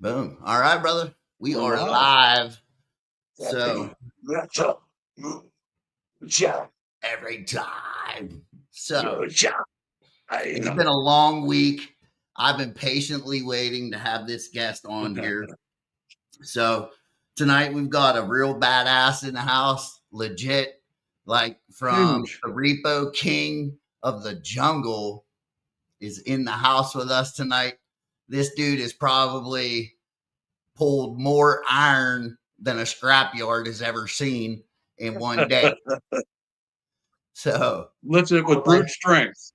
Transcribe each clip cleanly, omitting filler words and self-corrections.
Boom. All right, brother. We All are right. live. So every time. So it's been a long week. I've been patiently waiting to have this guest on here. So tonight we've got a real badass in the house, legit, like from Huge. the Repo King of the Jungle is in the house with us tonight. This dude is probably pulled more iron than a scrapyard has ever seen in one day. So Lifts it with brute strength.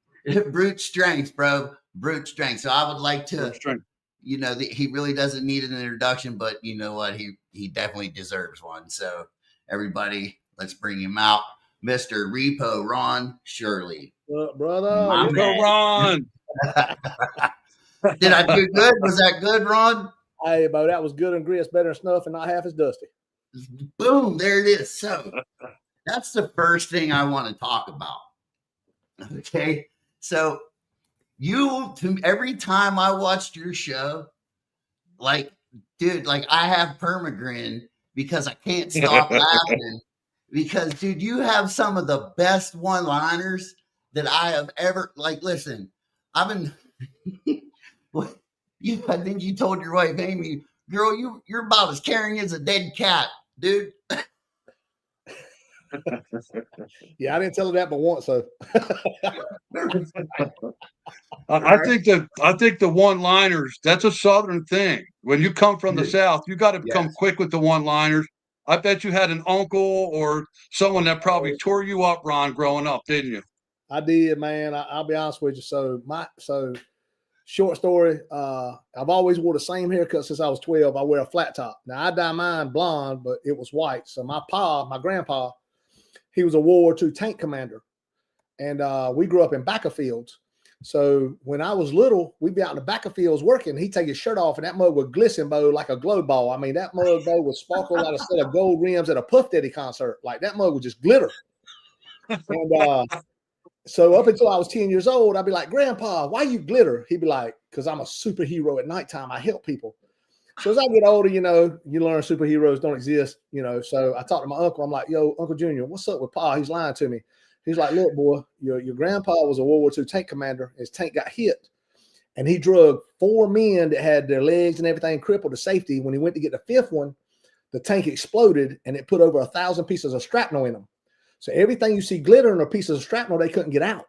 brute strength, bro. Brute strength. So I would like Brute to, strength. he really doesn't need an introduction, but you know what? He definitely deserves one. So everybody, let's bring him out. Mr. Repo Ron Shirley. Brother. Repo Ron. Did I do good? Was that good, Ron? Hey, bro, that was good and grits, better than snuff, and not half as dusty. Boom, there it is. So that's the first thing I want to talk about. Okay. So every time I watched your show, like, dude, like I have permagrin because I can't stop laughing. Because, dude, you have some of the best one-liners that I have ever, like, listen, I've been, I think you told your wife, Amy, girl, you're about as caring as a dead cat, dude. Yeah, I didn't tell her that but once, so. I think the one-liners, that's a Southern thing. When you come from the South, you got to come quick with the one-liners. I bet you had an uncle or someone that probably tore you up, Ron, growing up, didn't you? I did, man. I'll be honest with you. So short story, I've always wore the same haircut since I was 12. I wear a flat top. Now, I dye mine blonde, but it was white. So my grandpa, he was a World War II tank commander. And we grew up in battlefields. So when I was little, we'd be out in the battlefields working. He'd take his shirt off, and that mug would glisten, Bo, like a glow ball. I mean, that mug, Bo, would sparkle like a set of gold rims at a Puff Daddy concert. Like, that mug would just glitter. And so up until I was 10 years old, I'd be like, Grandpa, why you glitter? He'd be like, because I'm a superhero at nighttime. I help people. So as I get older, you learn superheroes don't exist, So I talked to my uncle. I'm like, yo, Uncle Junior, what's up with Pa? He's lying to me. He's like, look, boy, your grandpa was a World War II tank commander. His tank got hit, and he drug 4 men that had their legs and everything crippled to safety. When he went to get the 5th one, the tank exploded, and it put over 1,000 pieces of shrapnel in them. So everything you see glittering are pieces of shrapnel they couldn't get out.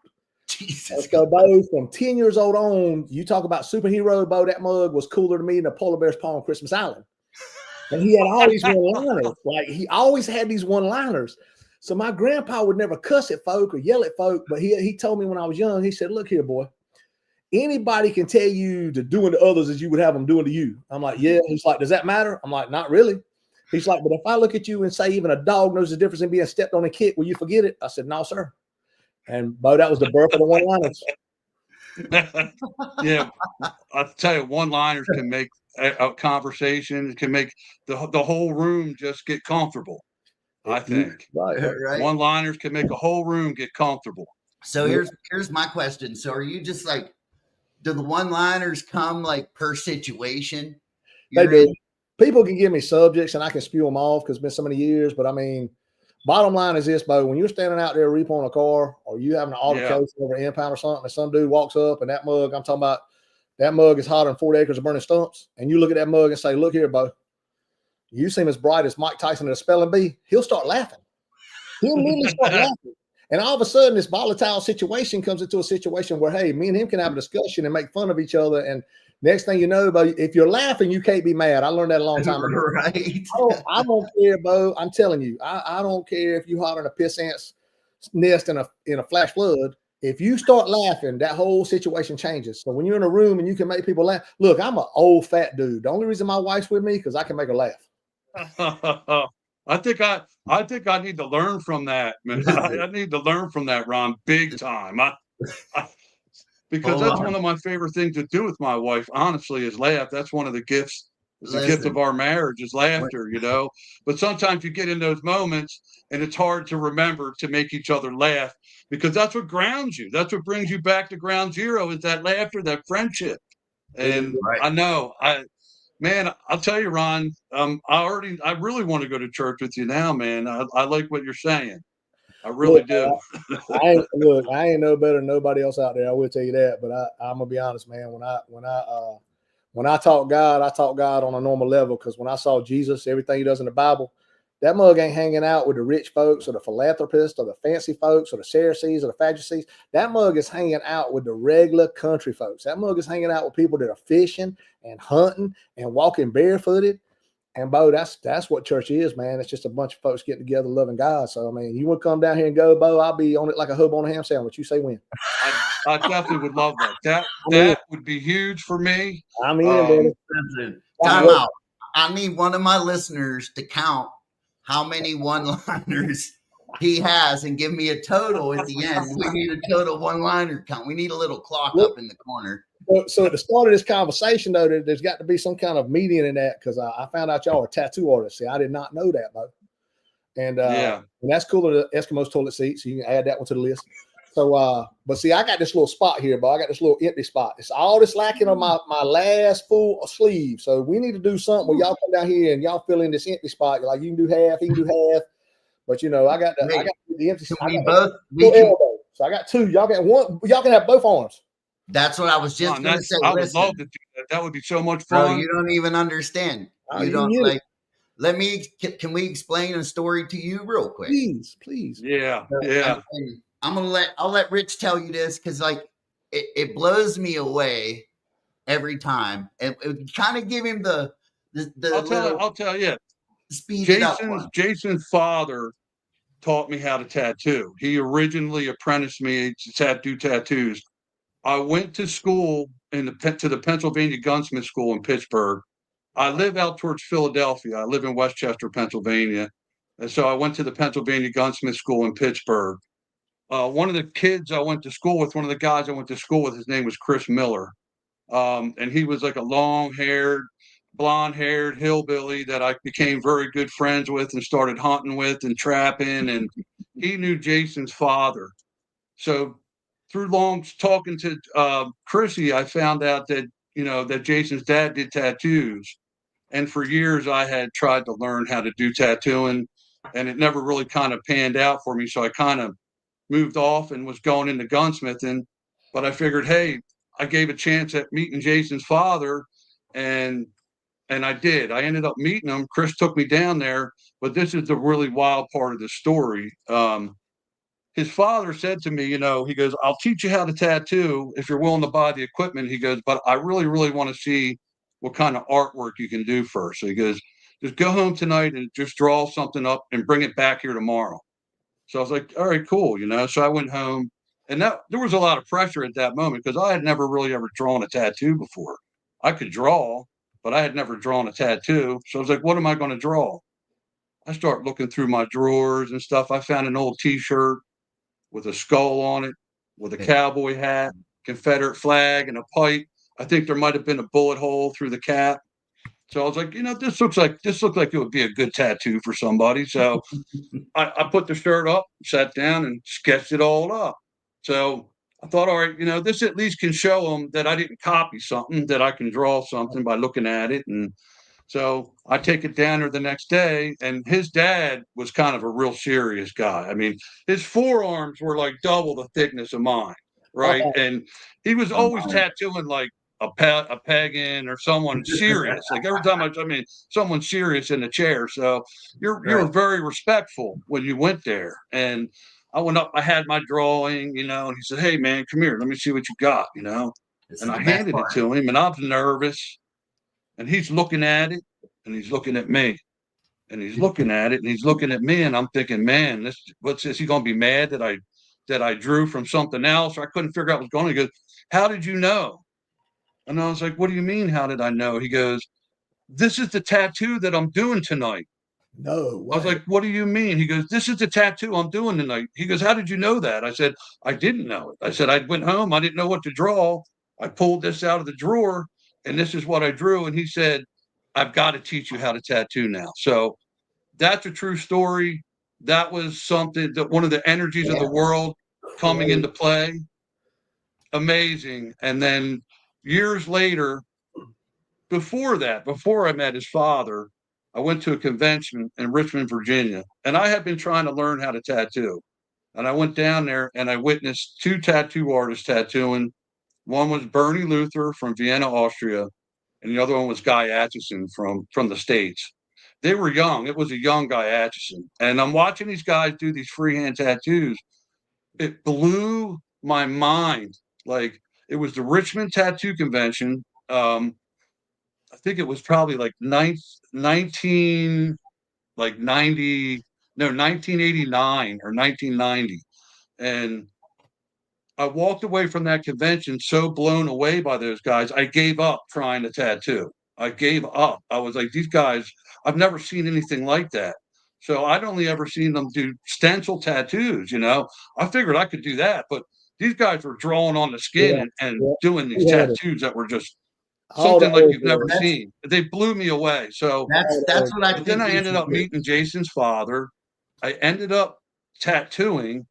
Jesus. So, Bo, from 10 years old on, you talk about superhero, Bo, that mug was cooler to me than a polar bear's paw on Christmas Island. And he had all these one-liners. Like, he always had these one-liners. So my grandpa would never cuss at folk or yell at folk, but he told me when I was young, he said, look here, boy, anybody can tell you to do unto others as you would have them doing to you. I'm like, yeah. He's like, does that matter? I'm like, not really. He's like, but if I look at you and say even a dog knows the difference in being stepped on and kicked, will you forget it? I said, no, sir. And, Bo, that was the birth of the one-liners. Yeah. I'll tell you, one-liners can make a conversation. It can make the whole room just get comfortable. I think Right. One-liners can make a whole room get comfortable. So here's my question. So are you just like, do the one-liners come like per situation? They do. People can give me subjects and I can spew them off because it's been so many years. But I mean, bottom line is this, Bo, when you're standing out there repoing a car or you having an altercation over an impound or something, and some dude walks up and that mug, I'm talking about that mug is hotter than 40 acres of burning stumps. And you look at that mug and say, look here, Bo, you seem as bright as Mike Tyson at a spelling bee. He'll start laughing. He'll immediately start laughing. And all of a sudden, this volatile situation comes into a situation where, hey, me and him can have a discussion and make fun of each other. And next thing you know, Bo, if you're laughing, you can't be mad. I learned that a long time ago. Right. I don't care, Bo. I'm telling you, I don't care if you hotter than a piss ant's nest in a flash flood. If you start laughing, that whole situation changes. So when you're in a room and you can make people laugh, look, I'm an old fat dude. The only reason my wife's with me because I can make her laugh. I think I need to learn from that, man. I need to learn from that, Ron, big time. Because that's one of my favorite things to do with my wife, honestly, is laugh. That's one of the gifts. It's the gift of our marriage is laughter, But sometimes you get in those moments and it's hard to remember to make each other laugh because that's what grounds you. That's what brings you back to ground zero is that laughter, that friendship. And I know Man, I'll tell you, Ron. I really want to go to church with you now, man. I like what you're saying. I really do. I ain't no better than nobody else out there. I will tell you that. But I'm gonna be honest, man. When I talk God, I talk God on a normal level. Because when I saw Jesus, everything he does in the Bible, that mug ain't hanging out with the rich folks or the philanthropists or the fancy folks or the Pharisees or the Sadducees. That mug is hanging out with the regular country folks. That mug is hanging out with people that are fishing and hunting and walking barefooted. And Bo, that's what church is, man. It's just a bunch of folks getting together, loving God. So I mean, you want to come down here and go, Bo? I'll be on it like a hub on a ham sandwich. You say when? I definitely would love that. That would be huge for me. I'm in, brother. Time out. I need one of my listeners to count how many one-liners he has and give me a total at the end. We need a total one-liner count. We need a little clock up in the corner. So at the start of this conversation, though, there's got to be some kind of median in that, because I found out y'all are tattoo artists. See, I did not know that, though. And that's cooler than Eskimo's toilet seat, so you can add that one to the list. So, but see, I got this little spot here, but I got this little empty spot. It's all that's lacking on my last full sleeve. So we need to do something where y'all come down here and y'all fill in this empty spot. You're like, you can do half, he can do half. But you know, I got the empty spot. So I got two. Y'all got one. Y'all can have both arms. That's what I was just going to say. I would love to do that. That would be so much fun. Bro, you don't even understand. You don't like. Let me. Can we explain a story to you real quick? Please. Yeah. I'll let Rich tell you this, because like it blows me away every time. And it kind of give him the. I'll tell you. Speed Jason's father taught me how to tattoo. He originally apprenticed me to do tattoos. I went to school to the Pennsylvania Gunsmith School in Pittsburgh. I live out towards Philadelphia. I live in Westchester, Pennsylvania. And so I went to the Pennsylvania Gunsmith School in Pittsburgh. One of the kids I went to school with, one of the guys I went to school with, his name was Chris Miller. And he was like a long-haired, blonde-haired hillbilly that I became very good friends with and started hunting with and trapping. And he knew Jason's father. So through long talking to Chrissy, I found out that, that Jason's dad did tattoos. And for years, I had tried to learn how to do tattooing, and it never really kind of panned out for me. So I kind of moved off and was going into gunsmithing. But I figured, hey, I gave a chance at meeting Jason's father, and I did. I ended up meeting him. Chris took me down there, but this is the really wild part of the story. His father said to me, he goes, I'll teach you how to tattoo if you're willing to buy the equipment. He goes, but I really, really want to see what kind of artwork you can do first. So he goes, just go home tonight and just draw something up and bring it back here tomorrow. So I was like, all right, cool. So I went home, and there was a lot of pressure at that moment because I had never really ever drawn a tattoo before. I could draw, but I had never drawn a tattoo. So I was like, what am I going to draw? I start looking through my drawers and stuff. I found an old T-shirt with a skull on it, with a cowboy hat, Confederate flag, and a pipe. I think there might have been a bullet hole through the cap. So I was like, this looked like it would be a good tattoo for somebody. So I put the shirt up, sat down, and sketched it all up. So I thought, all right, this at least can show them that I didn't copy something, that I can draw something by looking at it. And so I take it down there the next day, and his dad was kind of a real serious guy. I mean, his forearms were like double the thickness of mine, right? Okay. And he was always tattooing like a pagan or someone serious. Like every time someone serious in the chair. So you were very respectful when you went there. And I went up, I had my drawing, and he said, hey man, come here, let me see what you got, and I handed it to him, and I was nervous. And he's looking at it, and he's looking at me, and he's looking at it, and he's looking at me, and I'm thinking, man, what's this? He gonna be mad that I drew from something else? I couldn't figure out what's going on. He goes, how did you know? And I was like, what do you mean, how did I know? He goes, this is the tattoo that I'm doing tonight. No way. I was like, what do you mean? He goes, this is the tattoo I'm doing tonight. He goes, how did you know that? I said, I didn't know it. I said, I went home, I didn't know what to draw. I pulled this out of the drawer, and this is what I drew. And he said, I've got to teach you how to tattoo now. So that's a true story. That was something that one of the energies of the world coming into play. Amazing. And then years later, before that, before I met his father, I went to a convention in Richmond, Virginia, and I had been trying to learn how to tattoo. And I went down there and I witnessed 2 tattoo artists tattooing. One was Bernie Luther from Vienna, Austria, and the other one was Guy Atchison from the States. They were young. It was a young Guy Atchison. And I'm watching these guys do these freehand tattoos. It blew my mind. Like, it was the Richmond Tattoo Convention. I think it was probably like 19 like 90 no 1989 or 1990, and I walked away from that convention so blown away by those guys. I gave up trying to tattoo. I gave up. I was like, these guys, I've never seen anything like that. So I'd only ever seen them do stencil tattoos. I figured I could do that, but these guys were drawing on the skin and doing these tattoos that were just something like you've never seen. They blew me away. So that's what I think. Then I ended up meeting Jason's father. I ended up tattooing.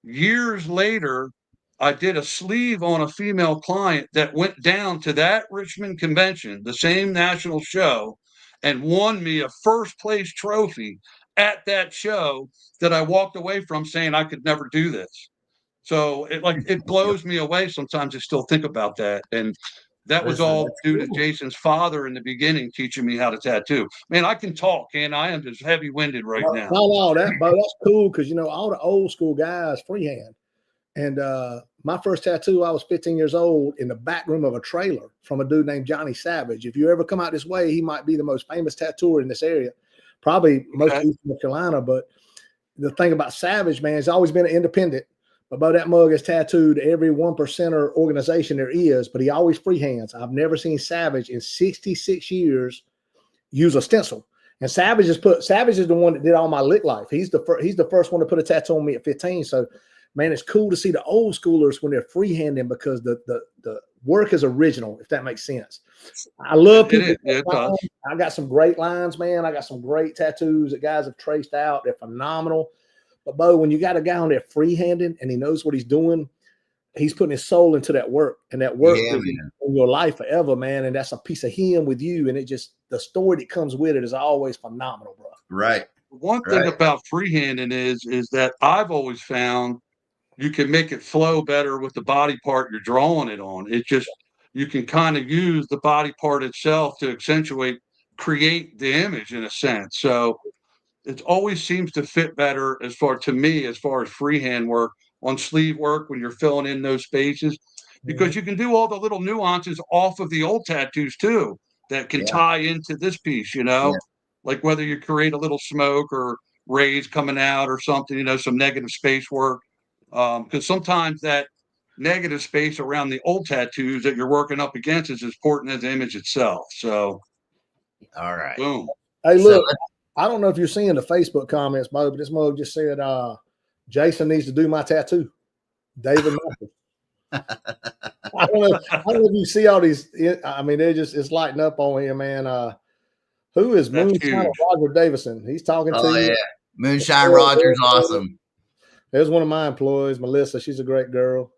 Years later, I did a sleeve on a female client that went down to that Richmond convention, the same national show, and won me a first place trophy at that show that I walked away from saying I could never do this. So it blows me away. Sometimes I still think about that. And that was all due to Jason's father in the beginning teaching me how to tattoo. Man, I can talk, and I am just heavy-winded right now. No, that's cool because all the old school guys freehand. And my first tattoo, I was 15 years old in the back room of a trailer from a dude named Johnny Savage. If you ever come out this way, he might be the most famous tattooer in this area, probably most of East North Carolina. But the thing about Savage, man, he's always been an independent. But that mug has tattooed every 1%er organization there is, but he always freehands. I've never seen Savage in 66 years use a stencil. And Savage is the one that did all my lick life. He's the first one to put a tattoo on me at 15. So, man, it's cool to see the old schoolers when they're freehanding because the work is original, if that makes sense. I love people. I got some great lines, man. I got some great tattoos that guys have traced out. They're phenomenal. But Bo, when you got a guy on there freehanding and he knows what he's doing, he's putting his soul into that work, and that work is in your life forever, man. And that's a piece of him with you, and the story that comes with it is always phenomenal, bro. Right. One thing about freehanding is that I've always found you can make it flow better with the body part you're drawing it on. It just you can kind of use the body part itself to create the image in a sense. So it always seems to fit better as far as freehand work on sleeve work when you're filling in those spaces, because you can do all the little nuances off of the old tattoos too that can tie into this piece, like whether you create a little smoke or rays coming out or something, some negative space work. Because sometimes that negative space around the old tattoos that you're working up against is as important as the image itself. So, all right. Boom. Hey, look. I don't know if you're seeing the Facebook comments, Mo, but this mug just said, Jason needs to do my tattoo. David Matthews. I don't know if you see all these. I mean, it's lighting up on here, man. Who is Moonshine Roger Davison? He's talking to you. Yeah. Moonshine Roger's awesome. There's one of my employees, Melissa. She's a great girl.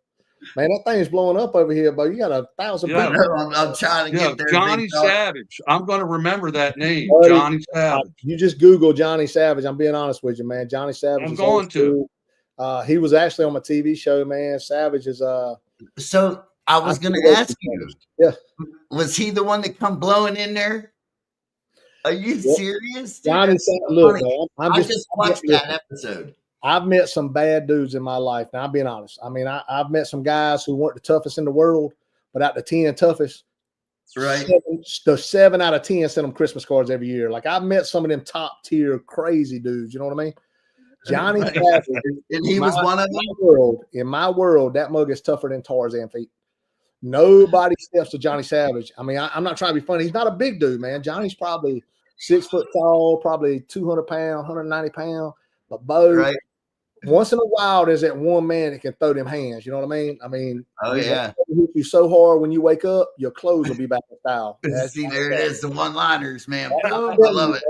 Man, that thing's blowing up over here, but you got 1,000 people. I'm trying to get there. Johnny Savage. I'm going to remember that name. Johnny Savage. You just Google Johnny Savage. I'm being honest with you, man. Johnny Savage. I'm going to. He was actually on my TV show, man. Savage is So I was going to ask you. Yeah. Was he the one that come blowing in there? Are you serious? Johnny Savage. Look, man. I just watched that episode. I've met some bad dudes in my life. Now, I'm being honest. I mean, I've met some guys who weren't the toughest in the world, but out the 10 toughest, right? 7 out of 10 send them Christmas cards every year. Like, I've met some of them top tier crazy dudes. You know what I mean? Johnny Savage, and he was one of them. In my world, that mug is tougher than Tarzan feet. Nobody steps to Johnny Savage. I mean, I'm not trying to be funny. He's not a big dude, man. Johnny's probably 6 foot tall, probably 200 pounds, 190 pounds. But Bo, right. Once in a while, there's that one man that can throw them hands. You know what I mean? Oh yeah. Hit you so hard when you wake up, your clothes will be back in style. See, there it is, the one-liners, man. I love it.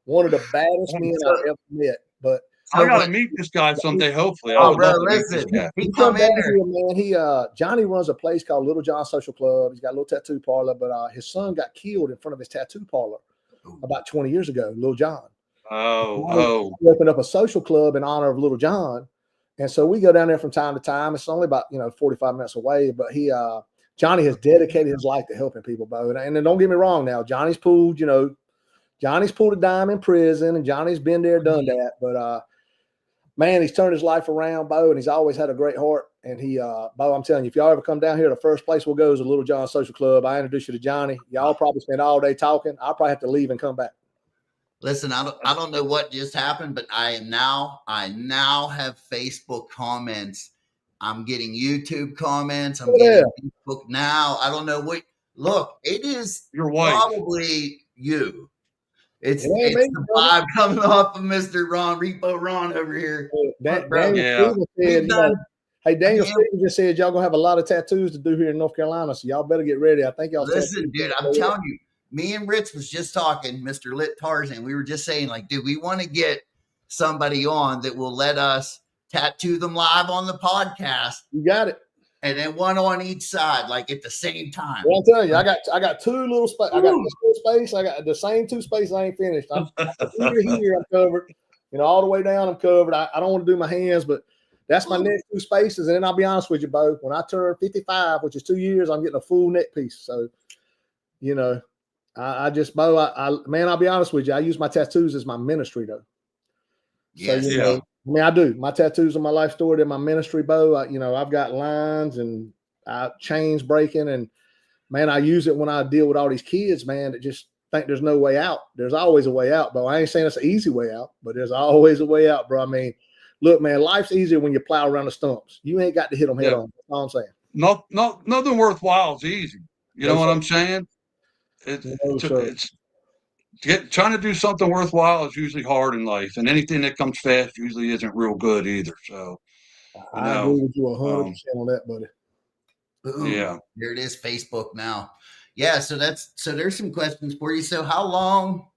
One of the baddest men I've ever met. But I gotta meet this guy someday. Hopefully, I Oh, would bro, love to meet this listen, guy. he He come come in down there. here, man. Johnny runs a place called Little John Social Club. He's got a little tattoo parlor, but his son got killed in front of his tattoo parlor about 20 years ago, Little John. He opened up a social club in honor of Little John. And so we go down there from time to time. It's only about 45 minutes away, but Johnny has dedicated his life to helping people, Bo. And then don't get me wrong now, Johnny's pulled a dime in prison, and Johnny's been there, done that. But man, he's turned his life around, Bo, and he's always had a great heart. And Bo, I'm telling you, if y'all ever come down here, the first place we'll go is a Little John Social Club. I introduce you to Johnny. Y'all probably spend all day talking. I'll probably have to leave and come back. Listen, I don't know what just happened, but I now have Facebook comments. I'm getting YouTube comments. I'm getting Facebook now. I don't know what. Look, it is Your wife. probably you. It's me, the vibe coming off of Mr. Ron, Repo Ron over here. Daniel Stevens just said y'all gonna have a lot of tattoos to do here in North Carolina, so y'all better get ready. I think y'all. Listen, dude, I'm telling you. Me and Rich was just talking, Mr. Lit Tarzan. We were just saying, like, dude, we want to get somebody on that will let us tattoo them live on the podcast. You got it. And then one on each side, like at the same time. Well, I'm telling you, I got two little space. I got this little space. I got the same two spaces. I ain't finished. I'm here. I'm covered. All the way down. I'm covered. I don't want to do my hands, but that's my next two spaces. And then I'll be honest with you, Bo. When I turn 55, which is 2 years, I'm getting a full neck piece. So, I just, Bo, man, I'll be honest with you. I use my tattoos as my ministry, though. Yes. So, I do. My tattoos are my life story. They're my ministry, Bo. I've got lines and chains breaking. And, man, I use it when I deal with all these kids, man, that just think there's no way out. There's always a way out, Bo. I ain't saying it's an easy way out, but there's always a way out, bro. I mean, look, man, life's easier when you plow around the stumps. You ain't got to hit them head on. That's all I'm saying. Nothing worthwhile is easy. You know what I'm saying? Trying to do something worthwhile is usually hard in life, and anything that comes fast usually isn't real good either. So, I agree with you 100% on that, buddy. Boom. Yeah, here it is, Facebook now. Yeah, so there's some questions for you. So, how long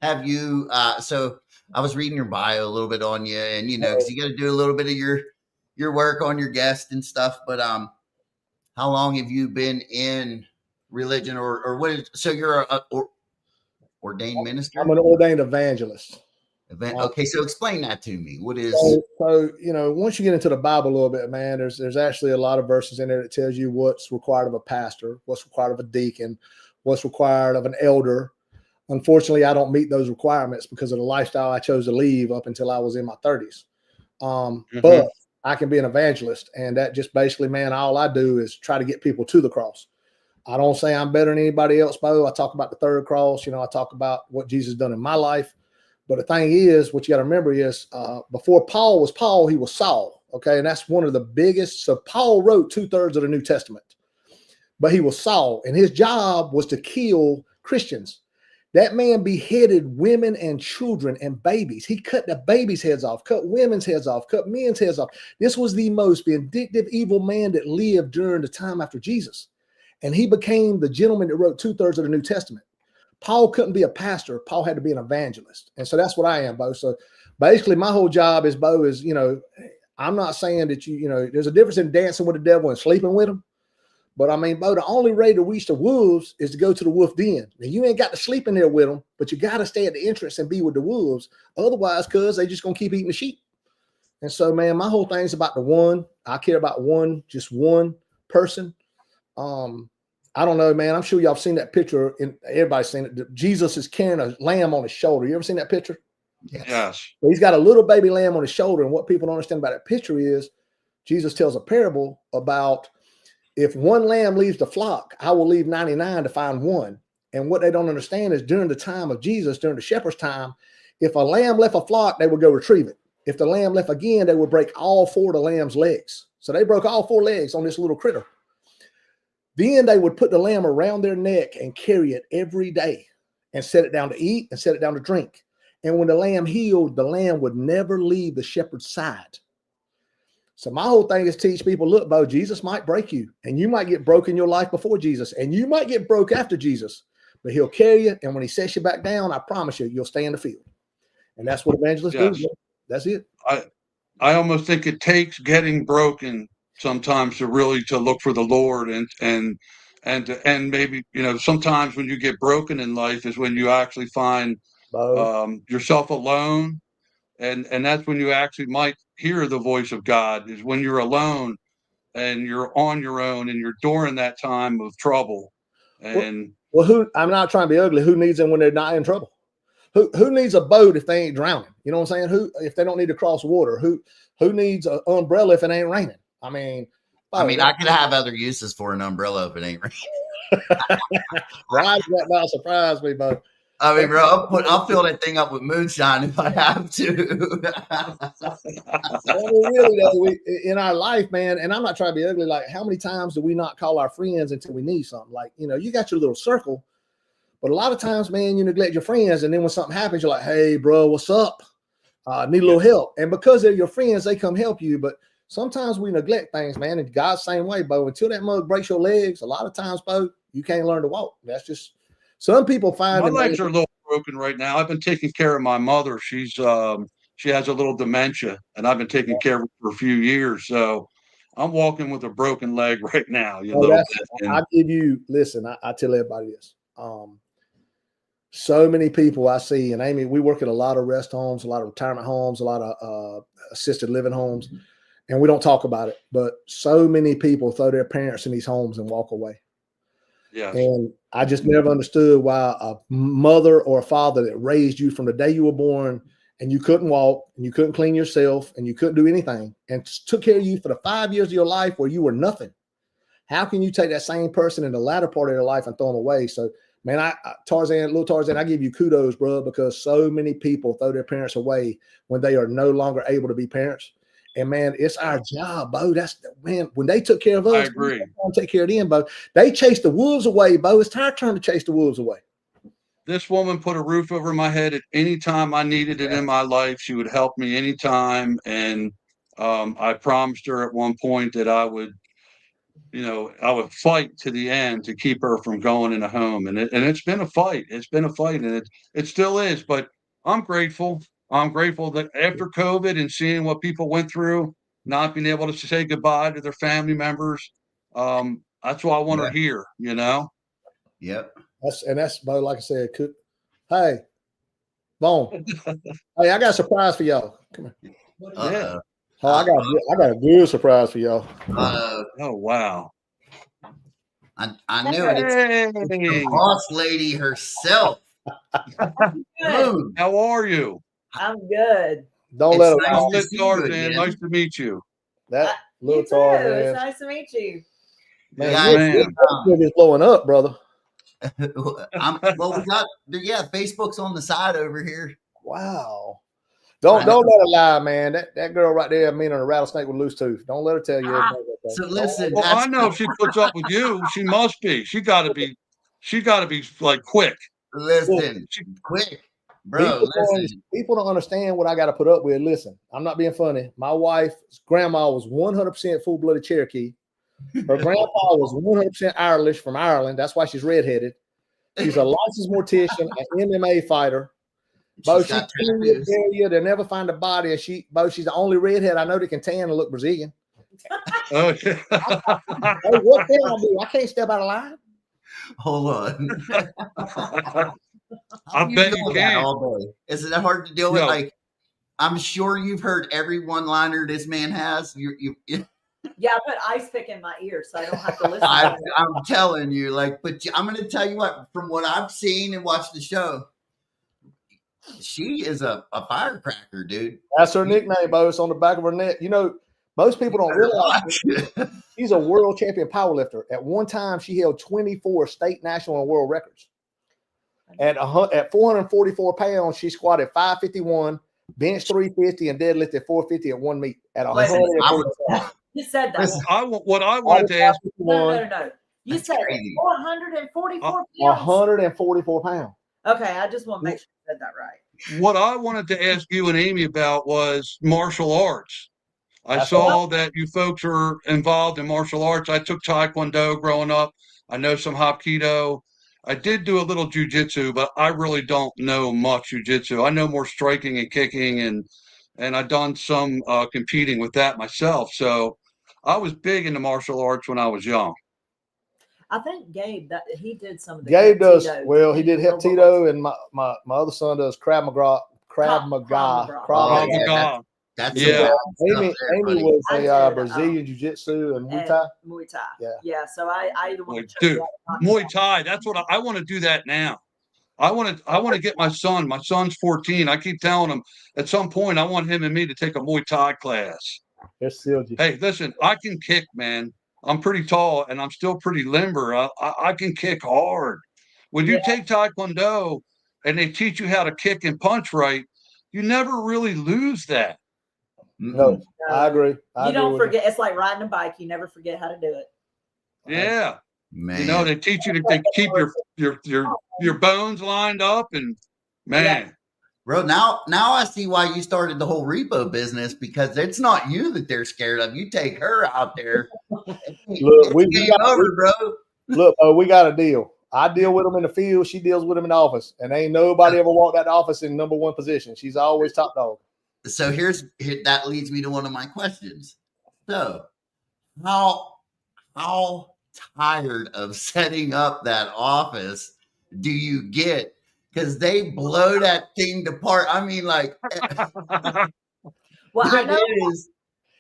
have you? So, I was reading your bio a little bit on you, and because you got to do a little bit of your work on your guest and stuff. But how long have you been in religion, or what? So you're a ordained minister? I'm an ordained evangelist. Okay, so explain that to me. What is? So once you get into the Bible a little bit, man, there's actually a lot of verses in there that tells you what's required of a pastor, what's required of a deacon, what's required of an elder. Unfortunately, I don't meet those requirements because of the lifestyle I chose to leave up until I was in my 30s. But I can be an evangelist, and that just basically, man, all I do is try to get people to the cross. I don't say I'm better than anybody else, Bo. I talk about the third cross. I talk about what Jesus done in my life. But the thing is, what you got to remember is before Paul was Paul, he was Saul. Okay. And that's one of the biggest. So Paul wrote 2/3 of the New Testament, but he was Saul, and his job was to kill Christians. That man beheaded women and children and babies. He cut the babies' heads off, cut women's heads off, cut men's heads off. This was the most vindictive, evil man that lived during the time after Jesus. And he became the gentleman that wrote 2/3 of the New Testament. Paul couldn't be a pastor. Paul had to be an evangelist. And so that's what I am, Bo. So basically my whole job is, Bo, is, I'm not saying that there's a difference in dancing with the devil and sleeping with him. But I mean, Bo, the only way to reach the wolves is to go to the wolf den. Now, you ain't got to sleep in there with them, but you got to stay at the entrance and be with the wolves. Otherwise, cuz they just going to keep eating the sheep. And so, man, my whole thing is about the one. I care about just one person. I don't know, man. I'm sure y'all have seen that picture. Everybody's seen it. Jesus is carrying a lamb on his shoulder. You ever seen that picture? Yes. Well, he's got a little baby lamb on his shoulder. And what people don't understand about that picture is Jesus tells a parable about if one lamb leaves the flock, I will leave 99 to find one. And what they don't understand is during the time of Jesus, during the shepherd's time, if a lamb left a flock, they would go retrieve it. If the lamb left again, they would break all 4 of the lamb's legs. So they broke all 4 legs on this little critter. Then they would put the lamb around their neck and carry it every day and set it down to eat and set it down to drink. And when the lamb healed, the lamb would never leave the shepherd's side. So my whole thing is teach people, look, Bo, Jesus might break you, and you might get broke in your life before Jesus, and you might get broke after Jesus, but he'll carry you. And when he sets you back down, I promise you, you'll stay in the field. And that's what evangelists do. That's it. I almost think it takes getting broken sometimes to really to look for the Lord and maybe, you know, sometimes when you get broken in life is when you actually find yourself alone, and that's when you actually might hear the voice of God, is when you're alone and you're on your own and you're during that time of trouble. And well, I'm not trying to be ugly. Who needs them when they're not in trouble? Who needs a boat if they ain't drowning? You know what I'm saying? Who, if they don't need to cross water? Who needs an umbrella if it ain't raining? I mean, I could have other uses for an umbrella if it ain't raining. Why does that not surprise me, bro? I mean, bro, I'll fill that thing up with moonshine if I have to. Really, though, in our life, man, and I'm not trying to be ugly. Like, how many times do we not call our friends until we need something? Like, you know, you got your little circle, but a lot of times, man, you neglect your friends, and then when something happens, you're like, "Hey, bro, what's up? Need a little help." And because they're your friends, they come help you. But sometimes we neglect things, man. And God's same way, Bo. Until that mug breaks your legs, a lot of times, Bo, you can't learn to walk. That's just some people find. My legs are a little broken right now. I've been taking care of my mother. She's she has a little dementia, and I've been taking care of her for a few years. So I'm walking with a broken leg right now. I give you. Listen, I tell everybody this. So many people I see, and Amy, we work at a lot of rest homes, a lot of retirement homes, a lot of assisted living homes, and we don't talk about it. But so many people throw their parents in these homes and walk away. Yeah. And I just never understood why a mother or a father that raised you from the day you were born and you couldn't walk and you couldn't clean yourself and you couldn't do anything and took care of you for the 5 years of your life where you were nothing. How can you take that same person in the latter part of their life and throw them away? So, man, little Tarzan, I give you kudos, bro, because so many people throw their parents away when they are no longer able to be parents. And man, it's our job, Bo. Man, when they took care of us, I agree. We take care of them, Bo. They chased the wolves away, Bo. It's our turn to chase the wolves away. This woman put a roof over my head at any time I needed it in my life. She would help me anytime. And I promised her at one point that I would fight to the end to keep her from going in a home. And it's been a fight. It's been a fight, and it still is. But I'm grateful. I'm grateful that after COVID and seeing what people went through, not being able to say goodbye to their family members, that's why I want her here, you know? Yep. That's Bo, like I said, hey, Bone. Hey, I got a surprise for y'all. Come here. Yeah. Oh, I got a good surprise for y'all. Oh, wow. I knew it. It's the boss lady herself. How are you? I'm good. Don't let her nice Nice to meet you. That little Tarzan. It's nice to meet you. Man, your is blowing up, brother. Facebook's on the side over here. Wow. Don't let her lie, man. That girl right there, meaning a rattlesnake with a loose tooth. Don't let her tell you. So listen, well, I know if she puts up with you, she must be. She got to be like quick. Listen, quick, bro. People don't understand what I got to put up with. Listen, I'm not being funny. My wife's grandma was 100% full-blooded Cherokee. Her grandpa was 100% Irish from Ireland. That's why she's redheaded. She's a licensed mortician, an MMA fighter. Bo, she's they'll never find a body. She's the only redhead I know that can tan and look Brazilian. Okay. What can I do? I can't step out of line. Hold on. I bet you can. All day. Is it hard to deal with? Like, I'm sure you've heard every one-liner this man has. Yeah, I put ice pick in my ear so I don't have to listen. I'm telling you, but I'm going to tell you what, from what I've seen and watched the show, she is a firecracker, dude. That's her nickname, Bo. It's on the back of her neck. You know, most people don't realize she's a world champion powerlifter. At one time, she held 24 state, national, and world records. At 444 pounds, she squatted 551, benched 350, and deadlifted 450 at one meet. At 144. You said that. What I wanted to ask. No. You said 444 pounds. 144 pounds. Okay, I just want to make sure you said that right. What I wanted to ask you and Amy about was martial arts. I saw that you folks are involved in martial arts. I took Taekwondo growing up. I know some Hapkido. I did do a little jiu-jitsu, but I really don't know much jiu-jitsu. I know more striking and kicking and I've done some competing with that myself. So I was big into martial arts when I was young. I think Gabe that he did some of the Gabe does Tito, well. He did Little Heptito, Bullets. and my other son does Krav Maga. Krav Maga. Oh, Yeah. yeah, that's Yeah. Amy was I a did, Brazilian jiu-jitsu and Muay and Thai. Muay Thai. Yeah. Yeah. So I either want to Dude, Muay Thai. That's what I want to do that now. I want to get my son. My son's 14. I keep telling him at some point I want him and me to take a Muay Thai class. There's Silgy. Hey, listen, I can kick, man. I'm pretty tall and I'm still pretty limber. I can kick hard. When you take Taekwondo and they teach you how to kick and punch right, you never really lose that. No, I agree. You don't forget. It's like riding a bike. You never forget how to do it. Yeah. Man. You know, they teach you to keep your bones lined up, and man. Yeah. Bro, now I see why you started the whole repo business, because it's not you that they're scared of. You take her out there. Look, we got over, bro. Look, we got a deal. I deal with them in the field. She deals with them in the office, and ain't nobody ever walked that office in number one position. She's always top dog. So that leads me to one of my questions. So, how tired of setting up that office do you get? Because they blow that thing apart. I mean, like, well, I know it is.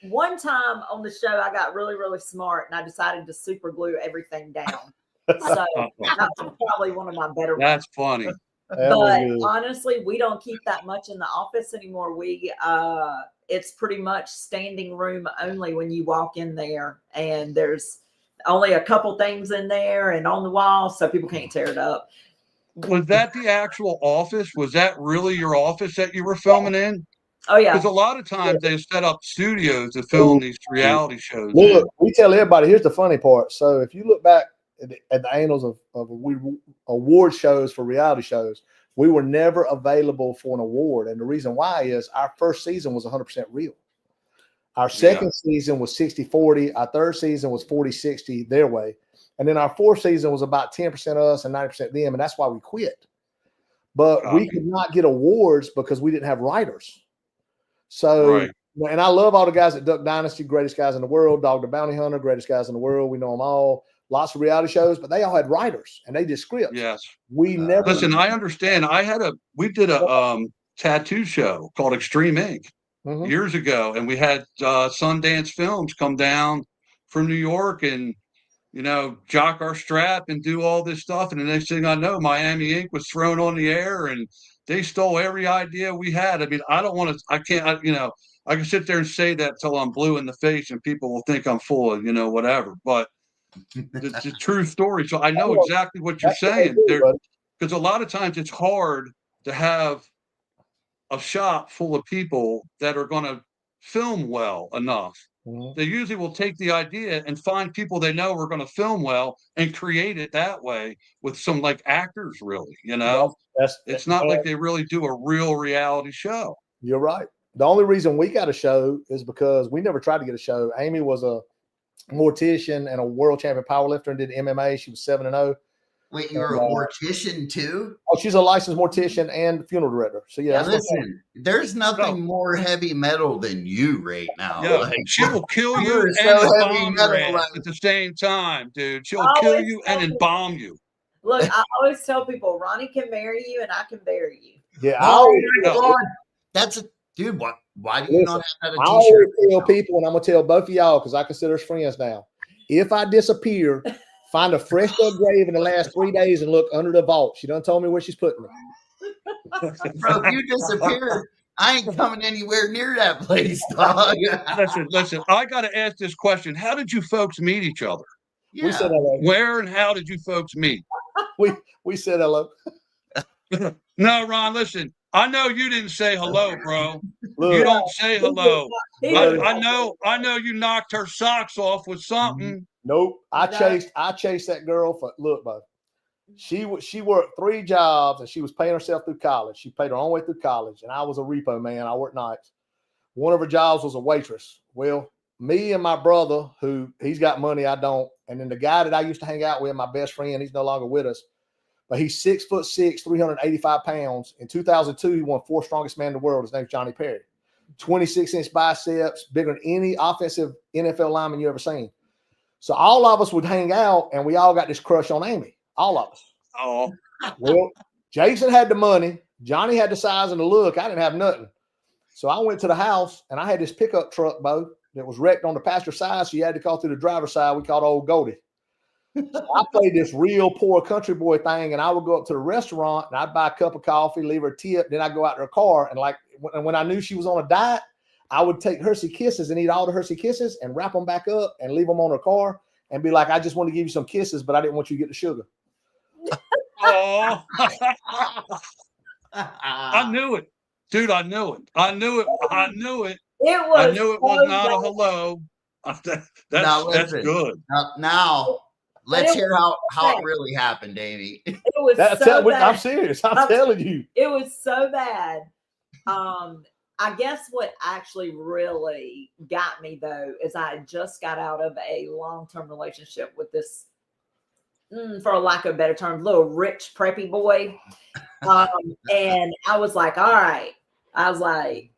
One time on the show, I got really, really smart, and I decided to super glue everything down. So that's probably one of my better ones. That's funny. But honestly, we don't keep that much in the office anymore. It's pretty much standing room only when you walk in there, and there's only a couple things in there and on the wall, so people can't tear it up. Was that the actual office? Was that really your office that you were filming in? Oh yeah. Because a lot of times they set up studios to film these reality shows. Look, we tell everybody, here's the funny part. So if you look back at the annals of award shows for reality shows, we were never available for an award. And the reason why is our first season was 100% real. Our second season was 60-40. Our third season was 40-60 their way. And then our fourth season was about 10% us and 90% them. And that's why we quit. But we could not get awards because we didn't have writers. So, and I love all the guys at Duck Dynasty, greatest guys in the world, Dog the Bounty Hunter, greatest guys in the world. We know them all. Lots of reality shows, but they all had writers and they did scripts. Yes. We never listen. I understand. We did a tattoo show called Extreme Ink years ago, and we had Sundance Films come down from New York and jock our strap and do all this stuff. And the next thing I know, Miami Ink was thrown on the air, and they stole every idea we had. I mean, I can sit there and say that till I'm blue in the face, and people will think I'm full of whatever. But it's a true story. So I know exactly what you're saying. Because a lot of times it's hard to have a shop full of people that are going to film well enough. They usually will take the idea and find people they know are going to film well and create it that way with some like actors, really. It's not like they really do a real reality show. You're right. The only reason we got a show is because we never tried to get a show. Amy was a mortician and a world champion powerlifter and did MMA. She was 7-0. Wait, you were a mortician too? Oh, she's a licensed mortician and funeral director. So yeah. Listen, there's nothing more heavy metal than you right now. Yeah, like, she will kill you and embalm you at the same time, dude. She'll kill you and embalm you. Look, I always tell people, Ronnie can marry you and I can bury you. Yeah, that's a dude. Why do you not have that? I always tell people, and I'm gonna tell both of y'all because I consider us friends now. If I disappear, find a fresh dug grave in the last 3 days and look under the vault. She done told me where she's putting it. Bro, if you disappear, I ain't coming anywhere near that place, dog. Listen. I got to ask this question: how did you folks meet each other? Yeah. We said hello. Where and how did you folks meet? We said hello. No, Ron, listen. I know you didn't say hello, bro. Look, you don't say hello. I know you knocked her socks off with something. Nope. I chased that girl for bro. She worked 3 jobs and she was paying herself through college. She paid her own way through college, and I was a repo man. I worked nights. One of her jobs was a waitress. Well, me and my brother, who he's got money, I don't, and then the guy that I used to hang out with, my best friend, he's no longer with us. But he's 6'6", 385 pounds. In 2002, he won 4th strongest man in the world. His name's Johnny Perry. 26-inch biceps, bigger than any offensive NFL lineman you ever seen. So all of us would hang out, and we all got this crush on Amy. All of us. Oh, Well, Jason had the money. Johnny had the size and the look. I didn't have nothing. So I went to the house, and I had this pickup truck, Bo, that was wrecked on the passenger side, so you had to call through the driver's side. We called Old Goldie. So I played this real poor country boy thing, and I would go up to the restaurant, and I'd buy a cup of coffee, leave her a tip, then I'd go out to her car, and like when I knew she was on a diet, I would take Hershey Kisses and eat all the Hershey Kisses and wrap them back up and leave them on her car and be like, I just want to give you some kisses, but I didn't want you to get the sugar. oh. I knew it, dude. I knew it. I knew it. I knew it. I knew it was not a hello. That's good. Now let's hear how it really happened, Amy. It was so bad. I'm serious. I'm telling you. It was so bad. I guess what actually really got me though is I just got out of a long-term relationship with this, for lack of a better term, little rich preppy boy. And I was like, all right. I was like,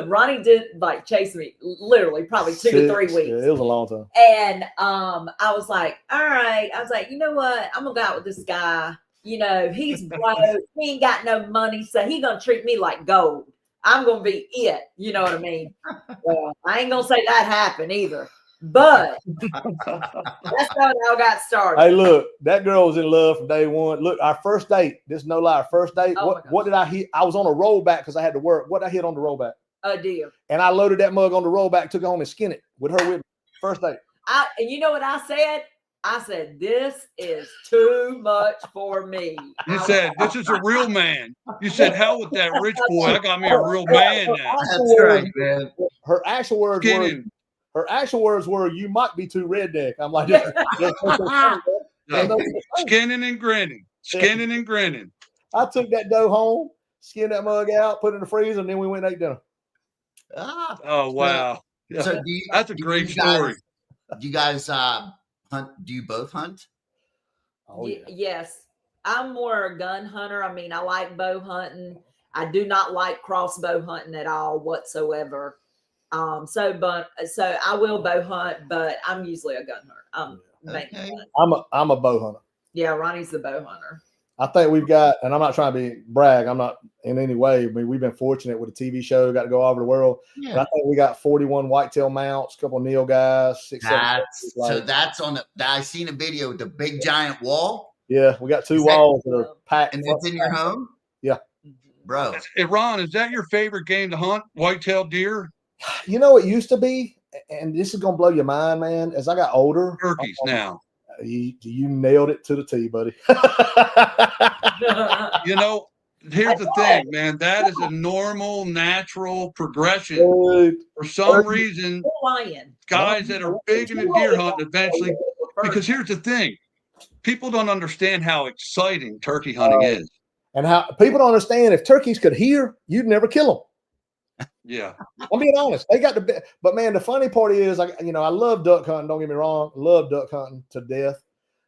Ronnie did like chase me literally probably 2 to 3 weeks. Yeah, it was a long time. And I was like, all right. I was like, you know what? I'm gonna go out with this guy. You know, he's broke, he ain't got no money, so he gonna treat me like gold. I'm gonna be it. You know what I mean? I ain't gonna say that happened either. But that's how it all got started. Hey, look, that girl was in love from day one. Look, our first date, this is no lie, our first date, what did I hit? I was on a rollback because I had to work. What did I hit on the rollback? A deer. And I loaded that mug on the rollback, took it home and skinned it with her with me. First date. And you know what I said? I said, this is too much for me. You said, this is a real man. You said, hell with that rich boy. I got me a real man now. That's right, man. Her actual words were, you might be too redneck. I'm like, skinning and grinning. Skinning and grinning. I took that dough home, skinned that mug out, put it in the freezer, and then we went and ate dinner. Oh, wow. Yeah. So that's a great story. Do you guys hunt? Do you both hunt? Oh, yeah. Yes. I'm more a gun hunter. I mean, I like bow hunting. I do not like crossbow hunting at all whatsoever. So I will bow hunt, but I'm usually a gun hunter. I'm a bow hunter. Yeah, Ronnie's the bow hunter. I think we've got, and I'm not trying to brag, I'm not in any way. I mean, we've been fortunate with a TV show, got to go all over the world. Yeah. But I think we got 41 whitetail mounts, a couple of Neil guys, 6, 7. So that's on I seen a video with the big giant wall. Yeah, we got 2 walls that are packed. And it's in your home? Yeah. Bro. Hey, Ron, is that your favorite game to hunt? Whitetail deer? You know, it used to be, and this is going to blow your mind, man. As I got older. Turkeys now. You nailed it to the T, buddy. You know, here's the thing, man. That is a normal, natural progression. For some reason, guys that are big into deer hunting eventually, because here's the thing. People don't understand how exciting turkey hunting is. And how people don't understand if turkeys could hear, you'd never kill them. Yeah, I'm being honest. They got but man, the funny part is, I love duck hunting. Don't get me wrong, love duck hunting to death.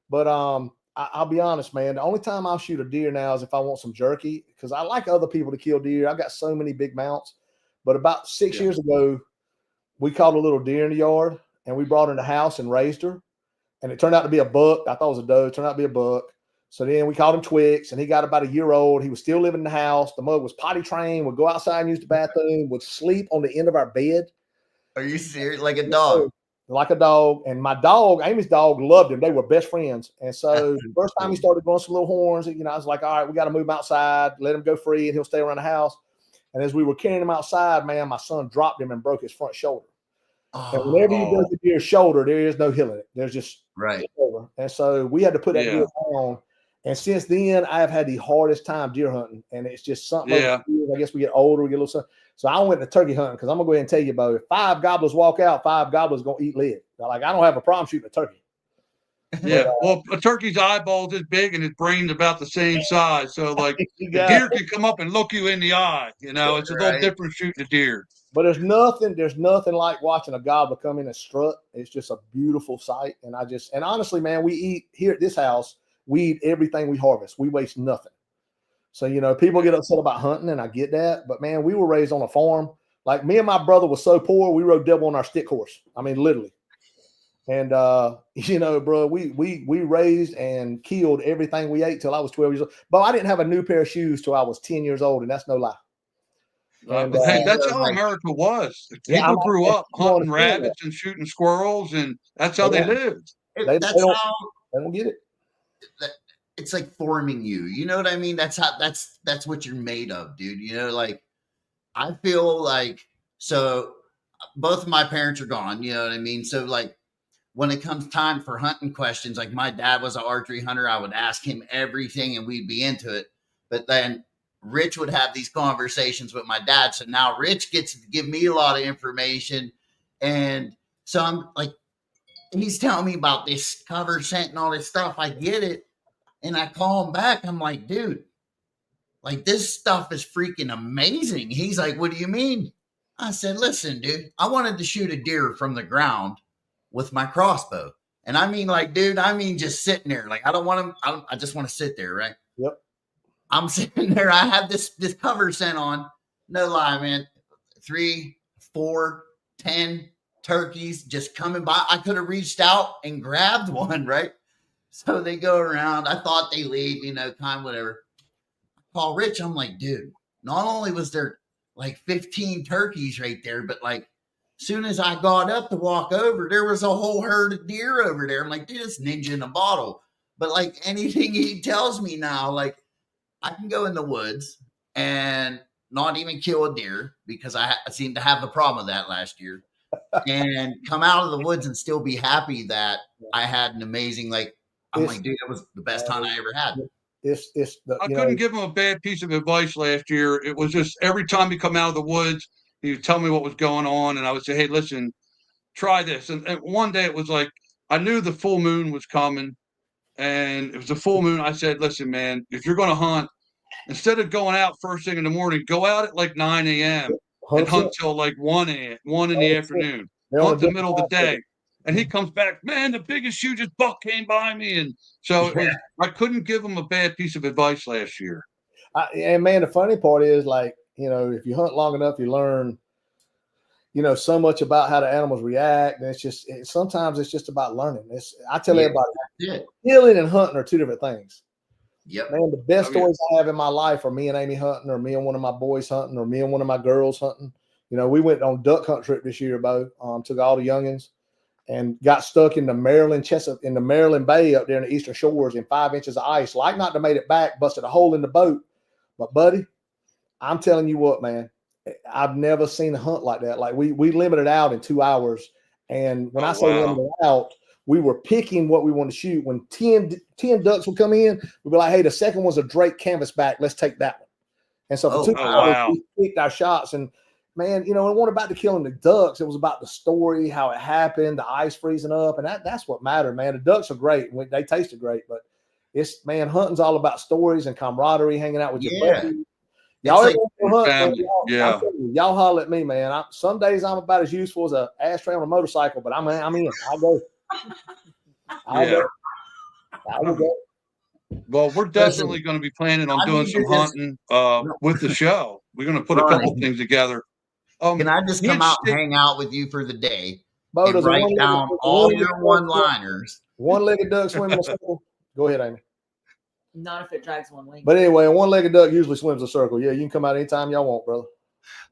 But I'll be honest, man. The only time I'll shoot a deer now is if I want some jerky, because I like other people to kill deer. I've got so many big mounts. But about 6 years ago, we caught a little deer in the yard, and we brought her in the house and raised her. And it turned out to be a buck. I thought it was a doe. It turned out to be a buck. So then we called him Twix, and he got about a year old. He was still living in the house. The mug was potty trained, would go outside and use the bathroom, would sleep on the end of our bed. Are you serious? Like a dog? Like a dog. And my dog, Amy's dog, loved him. They were best friends. And so the first time he started growing some little horns, I was like, all right, we got to move him outside, let him go free, and he'll stay around the house. And as we were carrying him outside, man, my son dropped him and broke his front shoulder. And whenever you break the deer's shoulder, there is no healing it. There's just over. And so we had to put that deer down. And since then, I have had the hardest time deer hunting, and it's just something. I guess we get older, we get a little. So I went to turkey hunting because I'm gonna go ahead and tell you about it. 5 gobblers walk out, 5 gobblers gonna eat lead. Like, I don't have a problem shooting a turkey. Yeah, well, a turkey's eyeballs is big and his brain's about the same size. So, like, the deer can come up and look you in the eye. It's a little different shooting a deer. But there's nothing like watching a gobbler come in and strut. It's just a beautiful sight. And honestly, man, we eat here at this house. We eat everything we harvest. We waste nothing. So, people get upset about hunting, and I get that. But, man, we were raised on a farm. Like me and my brother was so poor, we rode double on our stick horse. I mean, literally. And you know, bro, we raised and killed everything we ate till I was 12 years old. But I didn't have a new pair of shoes till I was 10 years old, and that's no lie. And hey, that's how America was. People grew up hunting rabbits and shooting squirrels, and that's how they lived. They don't get it. It's like forming you. You know what I mean? That's what you're made of, dude. You know, like I feel like, so both of my parents are gone. You know what I mean? So like when it comes time for hunting questions, like my dad was an archery hunter, I would ask him everything and we'd be into it. But then Rich would have these conversations with my dad. So now Rich gets to give me a lot of information. And so I'm like, he's telling me about this cover scent and all this stuff. I get it. And I call him back. I'm like, dude, like this stuff is freaking amazing. He's like, what do you mean? I said, listen, dude, I wanted to shoot a deer from the ground with my crossbow. And I mean, like, dude, I mean, just sitting there. Like, I don't want him. I just want to sit there. Right. Yep. I'm sitting there. I have this cover scent on. No lie, man. 3, 4, 10 turkeys just coming by. I could have reached out and grabbed one. Right. So they go around. I thought they leave, you know, time, whatever. I call Rich. I'm like, dude, not only was there like 15 turkeys right there, but like, soon as I got up to walk over, there was a whole herd of deer over there. I'm like, dude, it's ninja in a bottle. But like anything he tells me now, like I can go in the woods and not even kill a deer because I seem to have the problem with that last year, and come out of the woods and still be happy that I had an amazing, like, I'm like, dude, that was the best time I ever had. I couldn't give him a bad piece of advice last year. It was just every time you come out of the woods, he would tell me what was going on, and I would say, hey, listen, try this. And one day it was like, I knew the full moon was coming, and it was a full moon. I said, listen, man, if you're going to hunt, instead of going out first thing in the morning, go out at like 9 a.m. and hunt till like 1 in the afternoon. Hunt the middle of the day. And he comes back, man, the biggest, hugest buck came by me. And so I couldn't give him a bad piece of advice last year. And man, the funny part is, like, you know, if you hunt long enough, you learn, you know, so much about how the animals react. And it's just, sometimes it's just about learning. I tell everybody, killing and hunting are two different things. Yep. Man, the best stories I have in my life are me and Amy hunting, or me and one of my boys hunting, or me and one of my girls hunting. You know, we went on duck hunt trip this year, Bo. Took all the youngins and got stuck in the Maryland Bay up there in the Eastern Shores in 5 inches of ice. Like not to made it back, busted a hole in the boat. But buddy, I'm telling you what, man, I've never seen a hunt like that. Like we limited out in 2 hours. And when I say limited out, we were picking what we want to shoot. When 10 ducks would come in, we'd be like, hey, the second one's a Drake canvasback. Let's take that one. And so for 2 hours, we picked our shots. And man, you know, it wasn't about the killing the ducks. It was about the story, how it happened, the ice freezing up. And that's what mattered, man. The ducks are great. They tasted great. But it's, man, hunting's all about stories and camaraderie, hanging out with your buddies. Y'all like hunt, man, y'all holler at me, man. Some days I'm about as useful as an ashtray on a motorcycle, but I'm in. I'll go. I'll go. Well, we're definitely going to be planning on doing some hunting with the show. We're going to put a couple things together. Can I just come out and hang out with you for the day and write down all your one-liners? One-legged duck swimming a circle. Go ahead, Amy. Not if it drags one wing. But anyway, a one-legged duck usually swims a circle. Yeah, you can come out anytime y'all want, brother.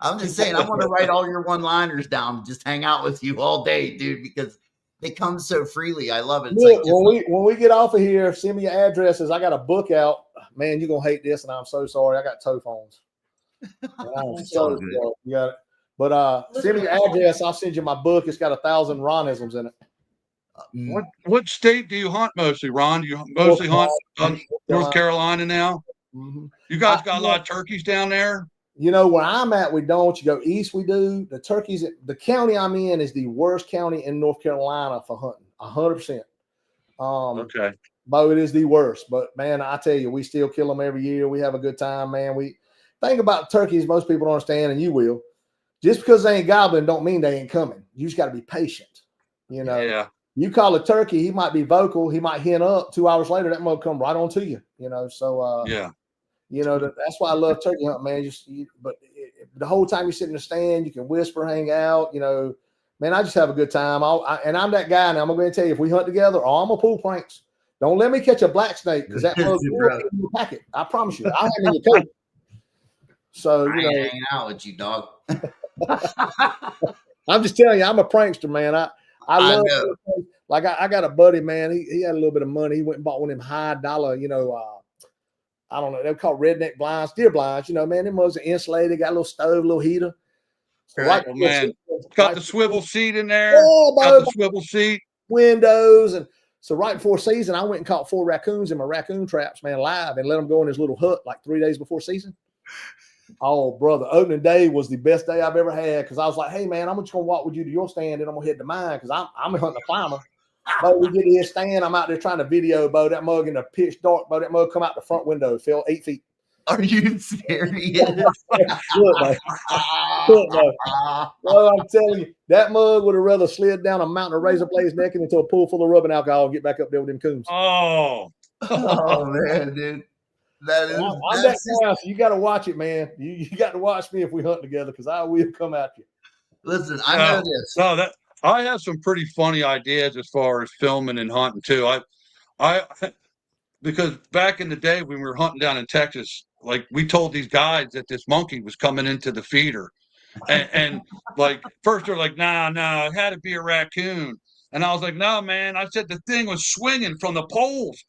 I'm just saying, I want to write all your one-liners down and just hang out with you all day, dude, because they come so freely. I love it. Look, like when we get off of here, send me your addresses. I got a book out. Man, you're going to hate this, and I'm so sorry. I got toe phones. I'm so sorry. You got it. But send me your address. I'll send you my book. It's got 1,000 Ronisms in it. What state do you hunt mostly, Ron? Do you mostly hunt North Carolina now? Mm-hmm. You guys got a lot of turkeys down there? You know, where I'm at, we don't. You go east, we do. The turkeys, the county I'm in is the worst county in North Carolina for hunting, 100%. Okay. But it is the worst. But, man, I tell you, we still kill them every year. We have a good time, man. We think about turkeys, most people don't understand, and you will. Just because they ain't gobbling don't mean they ain't coming. You just got to be patient, you know. Yeah. You call a turkey, he might be vocal, he might hint up. 2 hours later, that mug come right on to you, you know. So, yeah, you know, that's why I love turkey hunting, man. the whole time you're sitting in the stand, you can whisper, hang out, man, I just have a good time. And I'm that guy now. I'm going to tell you, if we hunt together, I'm going to pull pranks. Don't let me catch a black snake because that mug will be in your packet. I promise you. I'll have him in your coat. So, I ain't hanging out with you, dog. I'm just telling you, I'm a prankster, man. I love know. Like I got a buddy, man. He had a little bit of money. He went and bought one of them high dollar, I don't know. They're called redneck blinds, deer blinds. Man, them mugs are insulated, got a little stove, a little heater. So Right. Oh, man. Got the swivel seat in there. Oh, Got the swivel seat. Windows. And so right before season, I went and caught 4 raccoons in my raccoon traps, man, live, and let them go in his little hut like 3 days before season. Oh, brother, opening day was the best day I've ever had because I was like, hey, man, I'm just going to walk with you to your stand and I'm going to head to mine because I'm hunting a climber. But we get to his stand. I'm out there trying to video, Bo, that mug in the pitch dark. Bo, that mug come out the front window, fell 8 feet. Are you serious? Look, man. Well, I'm telling you, that mug would have rather slid down a mountain of razor blades naked into a pool full of rubbing alcohol and get back up there with them coons. Oh. Oh, man, dude. That is. I'm that guy, so you got to watch it, man. You got to watch me if we hunt together because I will come at you. Listen, I know this. No, I have some pretty funny ideas as far as filming and hunting too. I because back in the day when we were hunting down in Texas, like we told these guys that this monkey was coming into the feeder, and like first they're like, nah, it had to be a raccoon, and I was like, no, man, I said the thing was swinging from the poles,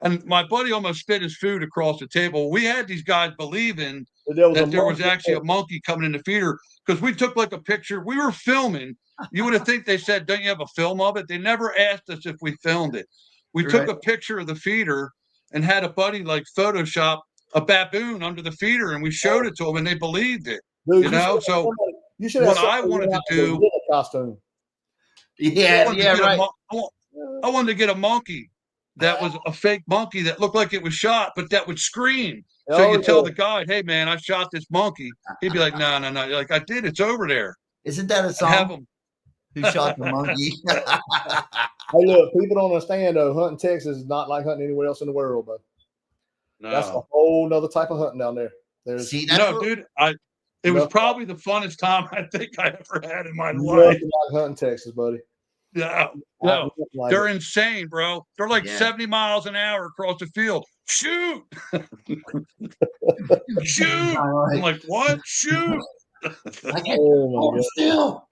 and my buddy almost spit his food across the table. We had these guys believing that there was actually a monkey coming in the feeder because we took like a picture. We were filming. You would have think they said, don't you have a film of it? They never asked us if we filmed it. We took a picture of the feeder and had a buddy like Photoshop a baboon under the feeder, and we showed it to them, and they believed it. Dude, So what I wanted to do, costume. Yeah, right. I wanted to get a monkey that was a fake monkey that looked like it was shot, but that would scream. So you tell the guy, hey, man, I shot this monkey. He'd be like, no. You're like, I did. It's over there. Isn't that a song? Have him. Who shot the monkey? Hey, look, people don't understand, though. Hunting Texas is not like hunting anywhere else in the world, bro. No. That's a whole nother type of hunting down there. Dude, it was probably the funnest time I think I ever had in my life. Like hunting Texas, buddy. Yeah, no, they're insane, bro. They're like 70 miles an hour across the field. Shoot! Shoot! I'm like, what? Shoot! I can't hold still.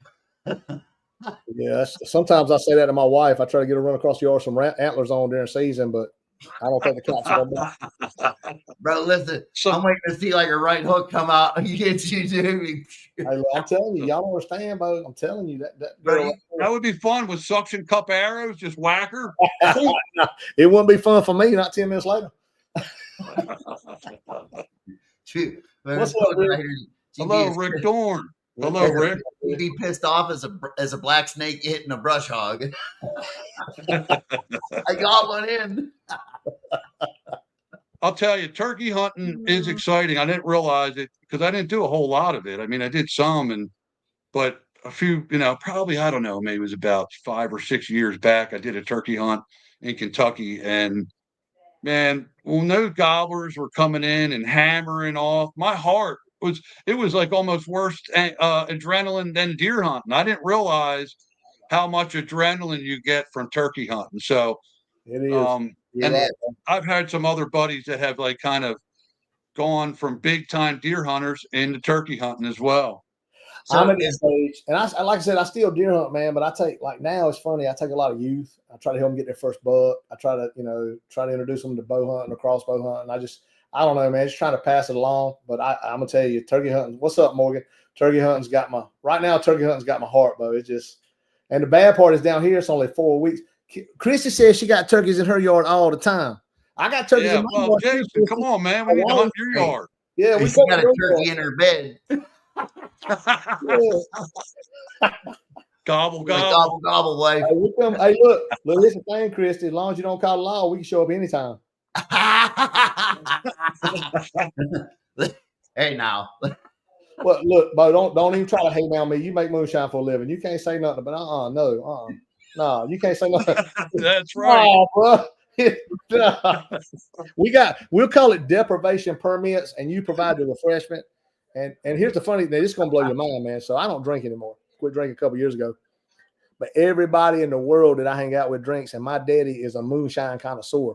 Yeah, sometimes I say that to my wife. I try to get her run across the yard with some antlers on during season, but I don't think the cat's going. Bro, listen, I'm waiting to see like a right hook come out. You get you, dude. Hey, I'm telling you, y'all don't understand, bro. I'm telling you that would be fun with suction cup arrows. Just whack her. It wouldn't be fun for me. Not 10 minutes later. What's up, Rick? Hello, Rick Dorn. Hello, Rick. He'd be pissed off as a black snake hitting a brush hog. I got one in. I'll tell you, turkey hunting is exciting. I didn't realize it because I didn't do a whole lot of it. I mean, I did some, but a few, probably, I don't know, maybe it was about 5 or 6 years back. I did a turkey hunt in Kentucky, and man, when those gobblers were coming in and hammering off, my heart it was like almost worse adrenaline than deer hunting. I didn't realize how much adrenaline you get from turkey hunting. So it is. And I've had some other buddies that have like kind of gone from big time deer hunters into turkey hunting as well. So I'm at this stage, and I like I said, I still deer hunt, man. But I take now it's funny. I take a lot of youth. I try to help them get their first buck. I try to introduce them to bow hunting or crossbow hunting. I don't know, man. Just trying to pass it along. But I'm gonna tell you, turkey hunting. What's up, Morgan? Turkey hunting's got my heart, bro. It's just, and the bad part is down here. It's only 4 weeks. Christy says she got turkeys in her yard all the time. I got turkeys in my yard. Jason, come on, man. We need to hunt your yard. Yeah, we got a turkey in her bed. Gobble, gobble, wife. Hey, look, listen, thing, Christy. As long as you don't call the law, we can show up anytime. Hey, now. Well, look, Bo, don't even try to hate on me. You make moonshine for a living. You can't say nothing, but no, you can't say nothing. That's right. Bro. We'll call it deprivation permits, and you provide the refreshment. And here's the funny thing. This is gonna blow your mind, man. So I don't drink anymore. Quit drinking a couple years ago. But everybody in the world that I hang out with drinks, and my daddy is a moonshine connoisseur.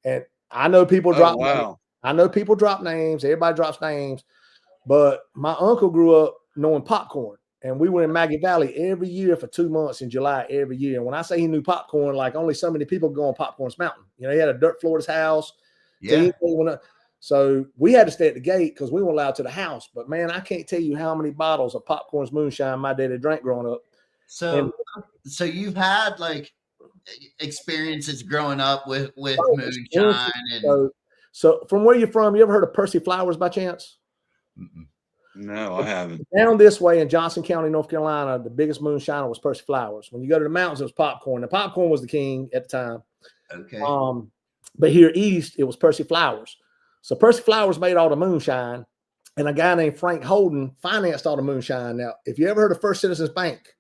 And I know people drop names. I know people drop names. Everybody drops names. But my uncle grew up knowing popcorn. And we were in Maggie Valley every year for 2 months in July every year. And when I say he knew popcorn, like only so many people go on Popcorn's Mountain. You know, he had a dirt floor at his house. Yeah. So we had to stay at the gate because we weren't allowed to the house. But man, I can't tell you how many bottles of Popcorn's moonshine my daddy drank growing up. So you've had like experiences growing up with moonshine and so from where you're from, you ever heard of Percy Flowers by chance? No, I haven't. Down this way in Johnson County, North Carolina, the biggest moonshiner was Percy Flowers. When you go to the mountains, it was Popcorn. The Popcorn was the king at the time. Okay. But here east, it was Percy Flowers. So Percy Flowers made all the moonshine, and a guy named Frank Holden financed all the moonshine. Now, if you ever heard of First Citizens Bank,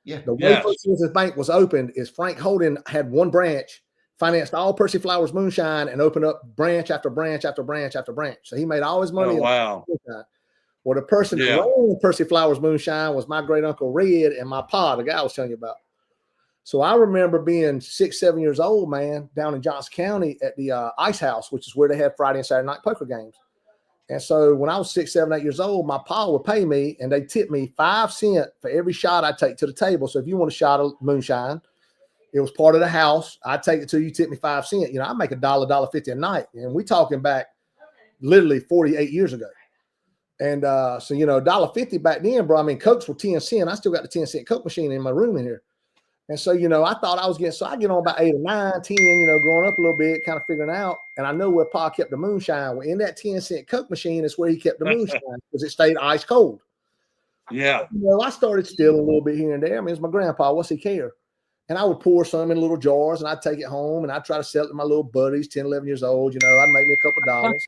the way First Citizens Bank was opened is Frank Holden had one branch, financed all Percy Flowers moonshine, and opened up branch after branch after branch after branch. So he made all his money. Oh, wow. Well, the person that ran Percy Flowers moonshine was my great uncle Red and my pa, the guy I was telling you about. So I remember being 6, 7 years old, man, down in Johnson County at the Ice House, which is where they had Friday and Saturday night poker games. And so when I was 6, 7, 8 years old, my pa would pay me, and they tip me 5 cents for every shot I take to the table. So if you want a shot of moonshine, it was part of the house. I take it to you, tip me 5 cents. You know, I make $1, $1.50 a night, and we talking back literally 48 years ago. And so you know, $1.50 back then, bro. I mean, Cokes were 10 cents. I still got the 10-cent Coke machine in my room in here. And so, you know, I thought I was getting, so I get on about 8 or 9, 10, you know, growing up a little bit, kind of figuring out. And I know where Pa kept the moonshine. Well, in that 10-cent Coke machine is where he kept the moonshine because it stayed ice cold. Yeah. You know, I started stealing a little bit here and there. I mean, it's my grandpa. What's he care? And I would pour some in little jars and I'd take it home and I'd try to sell it to my little buddies, 10, 11 years old. You know, I'd make me a couple dollars.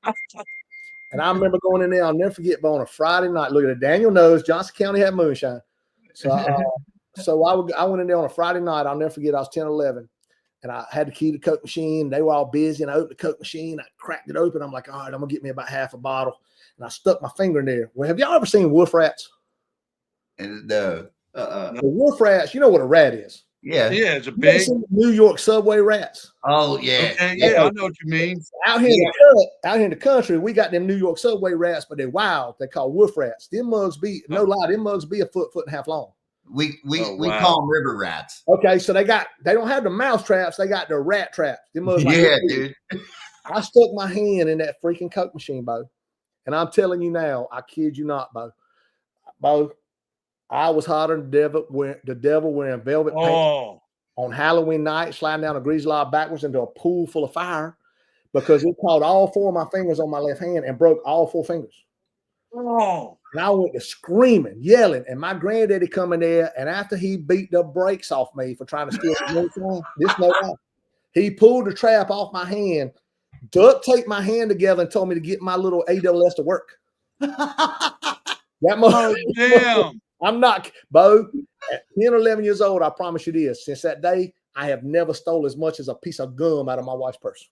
And I remember going in there, I'll never forget, but on a Friday night, look at it, Daniel knows Johnson County had moonshine. So I went in there on a Friday night. I'll never forget. I was 10, 11, and I had the key to the Coke machine. They were all busy, and I opened the Coke machine. I cracked it open. I'm like, all right, I'm going to get me about half a bottle. And I stuck my finger in there. Well, have y'all ever seen wolf rats? The wolf rats, you know what a rat is. Yeah, it's a big New York subway rats. Oh, yeah. Okay, yeah, I know what you mean. Out here in the country, we got them New York subway rats, but they're wild. They call wolf rats. Them mugs be, no lie, them mugs be a foot and a half long. We call them river rats. Okay, so they don't have the mouse traps, they got the rat traps. Them mugs dude. I stuck my hand in that freaking Coke machine, Bo. And I'm telling you now, I kid you not, Bo. Bo, I was hotter than the devil wearing velvet pants on Halloween night, sliding down a greasy log backwards into a pool full of fire because it caught all 4 of my fingers on my left hand and broke all 4 fingers. Oh. And I went to screaming, yelling, and my granddaddy come in there, and after he beat the brakes off me for trying to steal the he pulled the trap off my hand, duct taped my hand together, and told me to get my little AWS to work. Damn. I'm not, Bo, at 10 or 11 years old, I promise you this. Since that day, I have never stole as much as a piece of gum out of my wife's purse.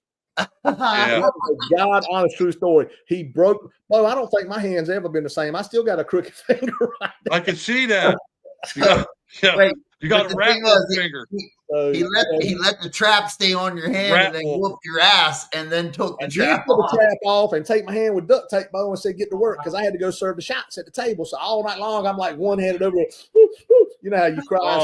Yeah. God, honest, true story. He broke. Bo, I don't think my hand's ever been the same. I still got a crooked finger right there. I can see that. You got a rat finger. He let the trap stay on your hand and then whooped your ass and then took the trap off and take my hand with duct tape, Bo, and said, get to work because I had to go serve the shots at the table. So all night long, I'm like one-handed over there. You know how you cry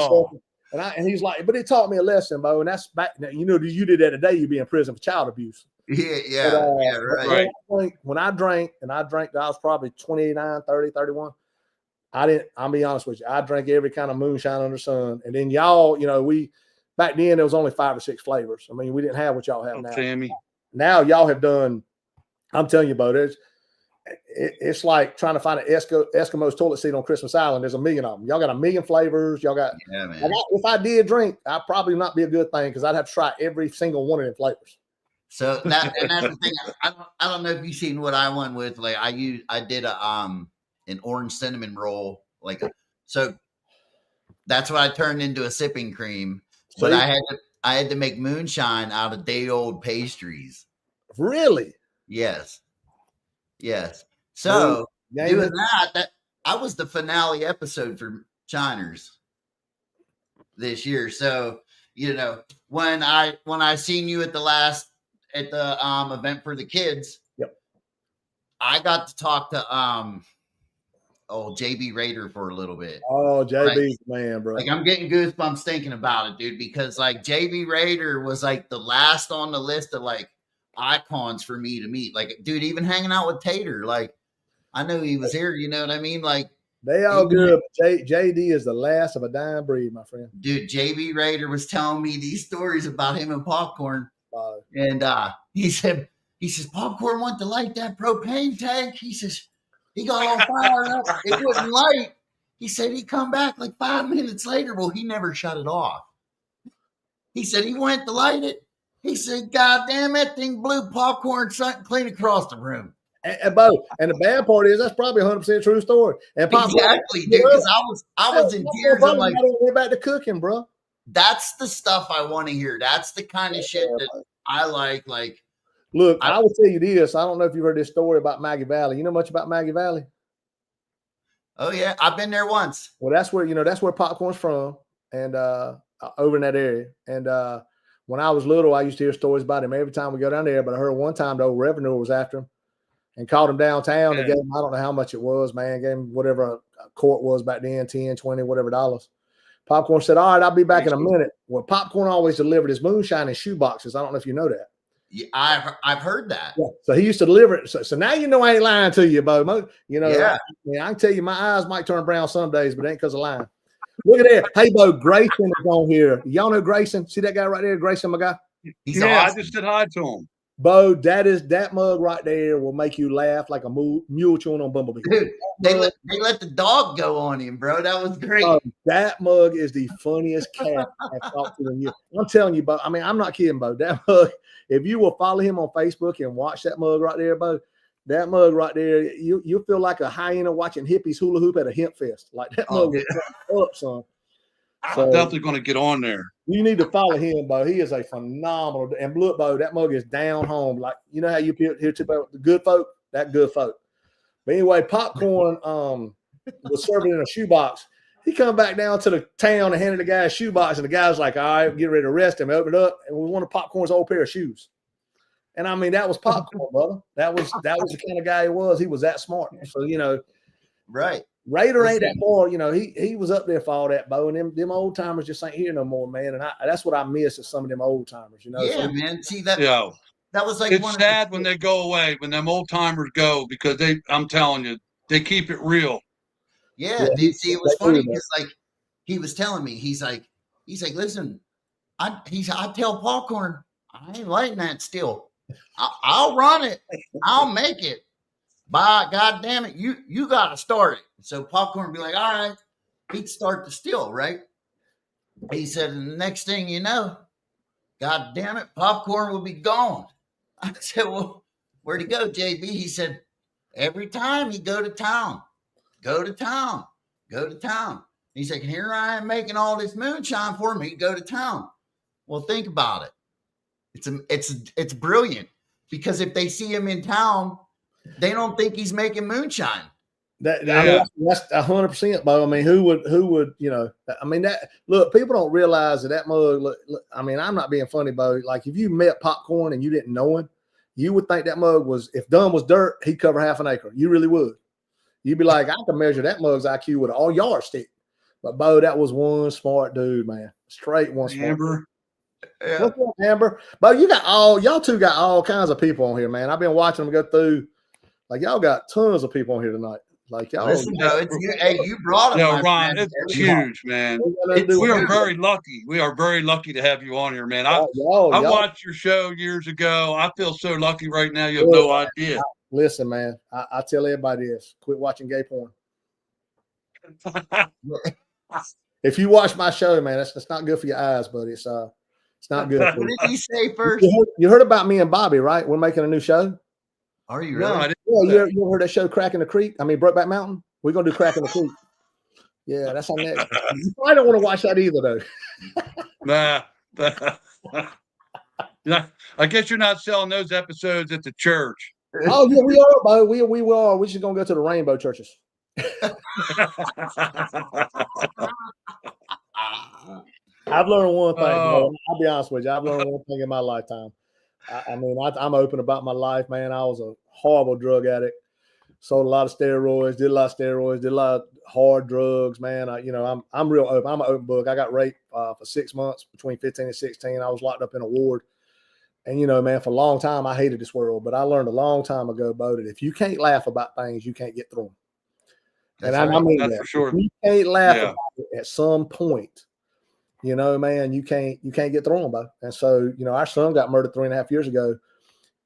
and he's like, but it taught me a lesson, Bo, and that's back. You know, you did that today, you'd be in prison for child abuse. Right. When I drank, I was probably 29, 30, 31. I'll be honest with you. I drank every kind of moonshine under the sun. And then y'all, you know, back then there was only 5 or 6 flavors. I mean, we didn't have what y'all have now. Sammy. Now y'all have done, I'm telling you, Bo, it's like trying to find an Eskimo's toilet seat on Christmas Island. There's a million of them. Y'all got a million flavors. Y'all got, if I did drink, I'd probably not be a good thing because I'd have to try every single one of them flavors. So that's the thing. I don't know if you've seen what I went with. Like I did an orange cinnamon roll. So that's what I turned into a sipping cream. But I had to make moonshine out of day-old pastries. Really? Yes. So doing that, I was the finale episode for Shiners this year. So, you know, when I seen you at the event for the kids, yep, I got to talk to JB Raider for a little bit. Oh, JB's man, bro. Like I'm getting goosebumps thinking about it, dude, because like JB Raider was like the last on the list of like icons for me to meet. Like, dude, even hanging out with Tater, like I knew he was here, you know what I mean? Like they all good. JD is the last of a dying breed, my friend. Dude, JB Raider was telling me these stories about him and Popcorn. And he says, Popcorn went to light that propane tank. He says, he got all fired up. It wouldn't light. He said he come back like 5 minutes later. Well, he never shut it off. He said he went to light it. He said, God damn, that thing blew Popcorn something clean across the room. And the bad part is that's probably 100% true story. And exactly, dude. Because I was in tears. I'm like, we're back to cooking, bro. That's the stuff I want to hear. That's the kind of shit that I like. Like, look, I will tell you this. I don't know if you've heard this story about Maggie Valley. You know much about Maggie Valley? Oh yeah, I've been there once. Well, that's where Popcorn's from, and over in that area. And when I was little, I used to hear stories about him every time we go down there. But I heard one time the old revenue was after him and caught him downtown and gave him, I don't know how much it was, man, gave him whatever a court was back then, 10, 20, whatever dollars. Popcorn said, all right, I'll be back in a minute. Well, Popcorn always delivered his moonshine in shoe boxes. I don't know if you know that. Yeah, I've heard that. Yeah. So he used to deliver it. So now you know I ain't lying to you, Bo. You know, yeah. I can tell you my eyes might turn brown some days, but it ain't because of lying. Look at that. Hey, Bo, Grayson is on here. Y'all know Grayson? See that guy right there, Grayson, my guy? He's awesome. I just said hi to him. Bo, that mug right there will make you laugh like a mule chewing on Bumblebee. Dude, they let the dog go on him, bro. That was great. That mug is the funniest cat I've talked to in years. I'm telling you, Bo. I mean, I'm not kidding, Bo. That mug, if you will follow him on Facebook and watch that mug right there, Bo, that mug right there, you'll feel like a hyena watching hippies hula hoop at a hemp fest. Like that mug is up, son. So, I'm definitely going to get on there. You need to follow him, Bo. He is a phenomenal. And look, Bo, that mug is down home. Like, you know how you hear about the good folk? That good folk. But anyway, Popcorn was serving in a shoebox. He come back down to the town and handed the guy a shoebox, and the guy's like, all right, get ready to arrest him. Open it up, and we wanted Popcorn's old pair of shoes. And I mean, that was Popcorn, brother. That was the kind of guy he was. He was that smart. So, you know. Right. Raider ain't that more, you know, he was up there for all that, Bo, and them old timers just ain't here no more, man. And that's what I miss is some of them old timers, you know. Yeah, so, man. See that? Yeah. That was like it's sad when they go away, when them old timers go, because I'm telling you, they keep it real. Yeah, dude. See, it was funny because like he was telling me, he's like, listen, I tell Popcorn, I ain't lighting that still. I'll run it. I'll make it. By God damn it, you got to start it. So Popcorn would be like, all right, he'd start the still, right? He said, and the next thing you know, God damn it, Popcorn will be gone. I said, well, where'd he go, JB? He said, every time he'd go to town. He's like, here I am making all this moonshine for me. Go to town. Well, think about it. It's brilliant because if they see him in town, they don't think he's making moonshine. That's 100%, Bo. I mean, who would, you know, I mean, that look, people don't realize that mug, look, I mean, I'm not being funny, Bo. Like if you met Popcorn and you didn't know him, you would think that mug was, if done was dirt, he'd cover half an acre. You really would. You'd be like, I can measure that mug's IQ with an all yardstick. But Bo, that was one smart dude, man. Straight one smart. Amber. Yeah. What's up, Amber? Bo, y'all two got all kinds of people on here, man. I've been watching them go through. Like y'all got tons of people on here tonight. Like y'all. Listen, Joe, you brought them. Yeah, Ron, it's huge, man. We are very lucky. We are very lucky to have you on here, man. I watched your show years ago. I feel so lucky right now. You have no idea. Listen, man. I tell everybody this: quit watching gay porn. If you watch my show, man, that's not good for your eyes, buddy. It's not good. What did he say first? You heard about me and Bobby, right? We're making a new show. Are you really? No, you ever heard that show Crack in the Creek? I mean, Brokeback Mountain? We're going to do Crack in the Creek. Yeah, that's on that. You probably don't want to watch that either, though. Nah. I guess you're not selling those episodes at the church. Oh yeah, we are, Bo. We are. We're just gonna go to the rainbow churches. I've learned one thing, bro. I'll be honest with you. I've learned one thing in my lifetime. I mean, I'm open about my life, man. I was a horrible drug addict. Sold a lot of steroids, did a lot of hard drugs, man. I'm real open. I'm an open book. I got raped for 6 months between 15 and 16. I was locked up in a ward. And, man, for a long time, I hated this world. But I learned a long time ago, Bo, that if you can't laugh about things, you can't get through them. That's and right. I mean That's that. for sure. If you can't laugh about it at some point, man, you can't get through them, Bo. And so, our son got murdered 3.5 years ago.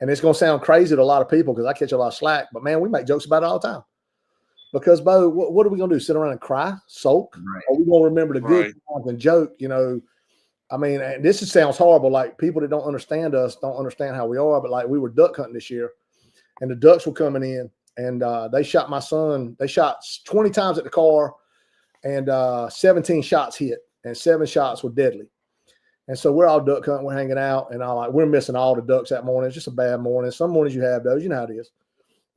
And it's going to sound crazy to a lot of people because I catch a lot of slack. But, man, we make jokes about it all the time. Because, Bo, what are we going to do? Sit around and cry, sulk? Right. Or are we going to remember the good times and joke, I mean, and this sounds horrible. Like, people that don't understand us don't understand how we are. But, like, we were duck hunting this year. And the ducks were coming in. And they shot my son. They shot 20 times at the car. And 17 shots hit. And 7 shots were deadly. And so we're all duck hunting, we're hanging out, and we're missing all the ducks that morning. It's just a bad morning. Some mornings you have those, you know how it is.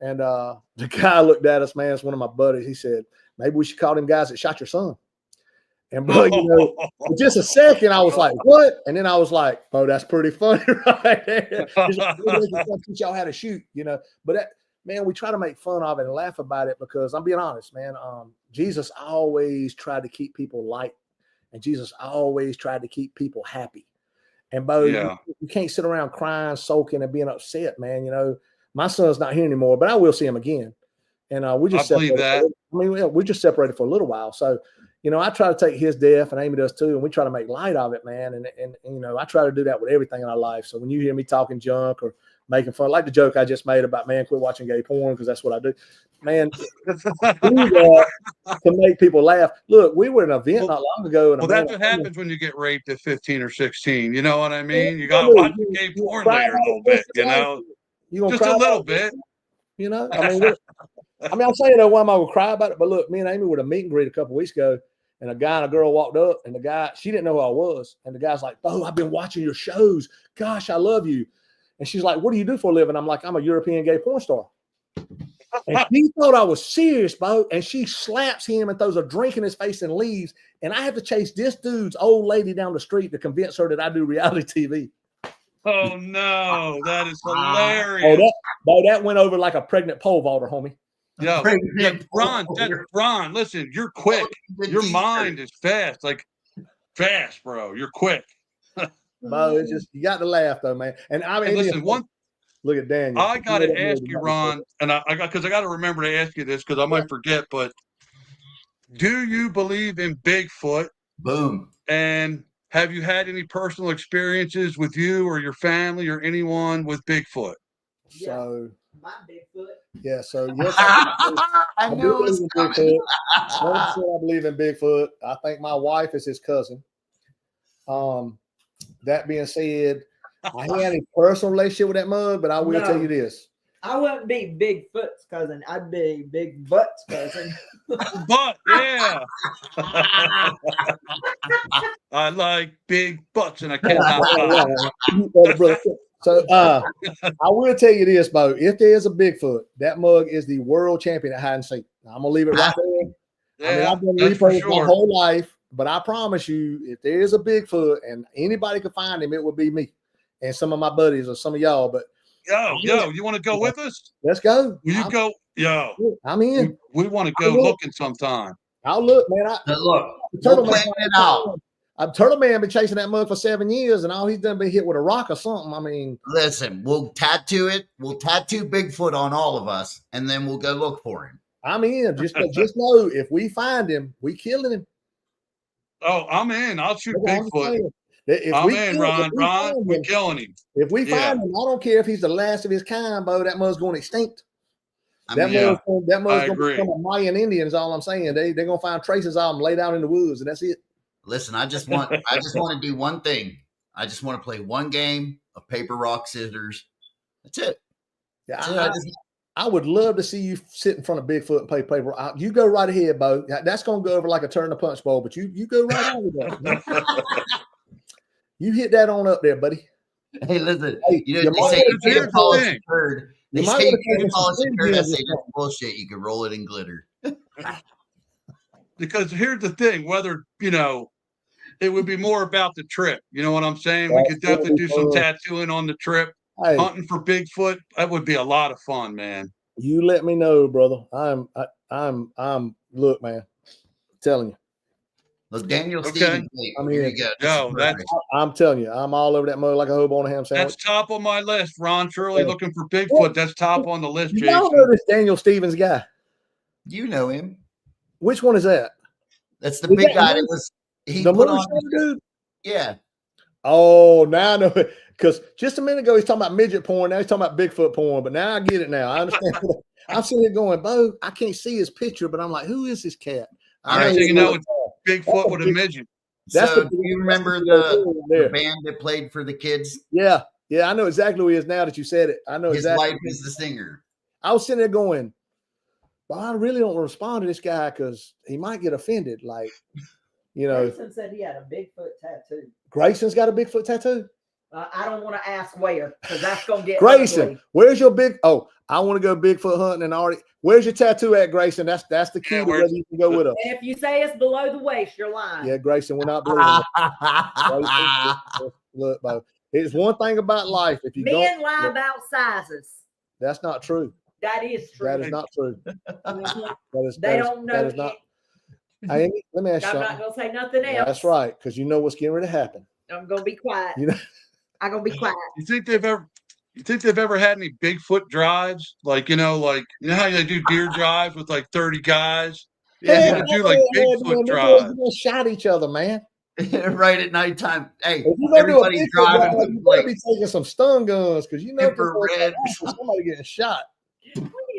And the guy looked at us, man. It's one of my buddies. He said, maybe we should call them guys that shot your son. And bro, for just a second, I was like, what? And then I was like, oh, that's pretty funny right there. Teach y'all how to shoot, But that, man, we try to make fun of it and laugh about it because I'm being honest, man. Jesus always tried to keep people light. And Jesus always tried to keep people happy. And Bo, you can't sit around crying, sulking, and being upset, man. My son's not here anymore, but I will see him again. And we just separated. We just separated for a little while. So, I try to take his death, and Amy does too, and we try to make light of it, man. And I try to do that with everything in our life. So when you hear me talking junk or making fun, like the joke I just made about, man, quit watching gay porn because that's what I do. Man, do that to make people laugh. Look, we were at an event not long ago. And that's what happens when you get raped at 15 or 16. You know what I mean? You got to watch the gay porn later a little bit, just a little bit. I'm saying though, why am I going to cry about it? But look, me and Amy were at a meet and greet a couple weeks ago, and a guy and a girl walked up, and the guy, she didn't know who I was. And the guy's like, oh, I've been watching your shows. Gosh, I love you. And she's like, what do you do for a living? I'm like, I'm a European gay porn star. And he thought I was serious, Bo. And she slaps him and throws a drink in his face and leaves. And I have to chase this dude's old lady down the street to convince her that I do reality TV. Oh, no. That is hilarious. That went over like a pregnant pole vaulter, homie. Yeah, Ron, listen, you're quick. Your mind is fast. Like, fast, bro. You're quick. Bo, it's just, you got to laugh, though, man. And I mean, listen, look at Daniel. I got to ask you, Ron, and I got to remember to ask you this because I might forget, but do you believe in Bigfoot? Boom. And have you had any personal experiences with you or your family or anyone with Bigfoot? So, my Bigfoot. Yeah, so yes, I knew it was coming. I believe in Bigfoot. I think my wife is his cousin. That being said, I ain't had any personal relationship with that mug, but I will tell you this. I wouldn't be Bigfoot's cousin. I'd be Big Butt's cousin. Butt, yeah. I like big butts, and I cannot lie. So I will tell you this, Bo. If there is a Bigfoot, that mug is the world champion at hide and seek. Now, I'm gonna leave it right there. Yeah, I've been replaying my whole life, but I promise you, if there is a Bigfoot and anybody can find him, it would be me and some of my buddies or some of y'all. But yo, you want to go with us? Let's go. Will you go? Yo, I'm in. We want to go looking sometime. I'll look, man. We'll plan it out. Turtle Man been chasing that mug for 7 years, and all he's done been hit with a rock or something. I mean, listen, we'll tattoo it. We'll tattoo Bigfoot on all of us, and then we'll go look for him. I'm in. Just know if we find him, we killing him. Oh, I'm in. I'll shoot Bigfoot. I'm in, Ron. Ron, we're killing him. If we find him, I don't care if he's the last of his kind, Bo. That mug's going extinct. That mug's going to become a Mayan Indian. Is all I'm saying. They're going to find traces of them laid out in the woods, and that's it. Listen, I just want to do one thing. I just want to play one game of paper, rock, scissors. That's it. Yeah, I would love to see you sit in front of Bigfoot and play paper. You go right ahead, Bo. That's going to go over like a turn the punch bowl, but you go right on with that. You hit that on up there, buddy. Hey, listen. Here's the thing. They You might say want you to take can some polish a skin shirt. I gems say or that's something. bullshit. You can roll it in glitter. Because here's the thing, whether, it would be more about the trip. You know what I'm saying? We could definitely do some tattooing on the trip. Hey, Hunting for Bigfoot, that would be a lot of fun, man. you let me know, brother. Look, man, I'm telling you. Look, Daniel Okay. Stevens. Wait, I here mean, you go. No, I'm telling you, I'm all over that mug like a hobo on a ham sandwich. that's top on my list. Ron Shirley Yeah. looking for Bigfoot. That's top on the list, You Jason. don't know this Daniel Stevens guy. You know him. Which one is that? That's the Is big that guy him? that was he The put on. moonshine dude? Yeah. Oh, now I know it. Because just a minute ago he's talking about midget porn. Now he's talking about Bigfoot porn. But now I get it now. I understand. I'm sitting here going, Bo, I can't see his picture, but I'm like, who is this cat? All Next right, thing you so- know, it's Bigfoot with a midget. That's So the- do you remember that's the there. band that played for the kids? Yeah. Yeah, I know exactly who he is now that you said it. I know His exactly. wife is the singer. I was sitting there going, well, I really don't respond to this guy because he might get offended. Like, Grayson said he had a Bigfoot tattoo. Grayson's got a Bigfoot tattoo. I don't want to ask where because that's gonna get Grayson, ugly. where's your big? Oh, I want to go Bigfoot hunting and already. Where's your tattoo at, Grayson? That's the key Yeah, to whether you can go with us. And if you say it's below the waist, you're lying. Yeah, Grayson, we're not believing. Grayson, look, Bo, it's one thing about life. If you Men don't, lie look, about sizes. that's not true. That is true. That is not true. Mhm. That is. They that is- don't know. That is not. Let me ask you I'm not something. gonna say nothing else. That's right, because you know what's getting ready to happen. I'm gonna be quiet. You know. I'm gonna be quiet. You think they've ever had any Bigfoot drives? Like, how they do deer drives with like 30 guys? Yeah. They do like Bigfoot drive. They shot each other, man. Right at nighttime. Hey, If you gonna do a everybody's Bigfoot driving drive, with you better like be taking some stun guns because you know infrared. somebody getting shot.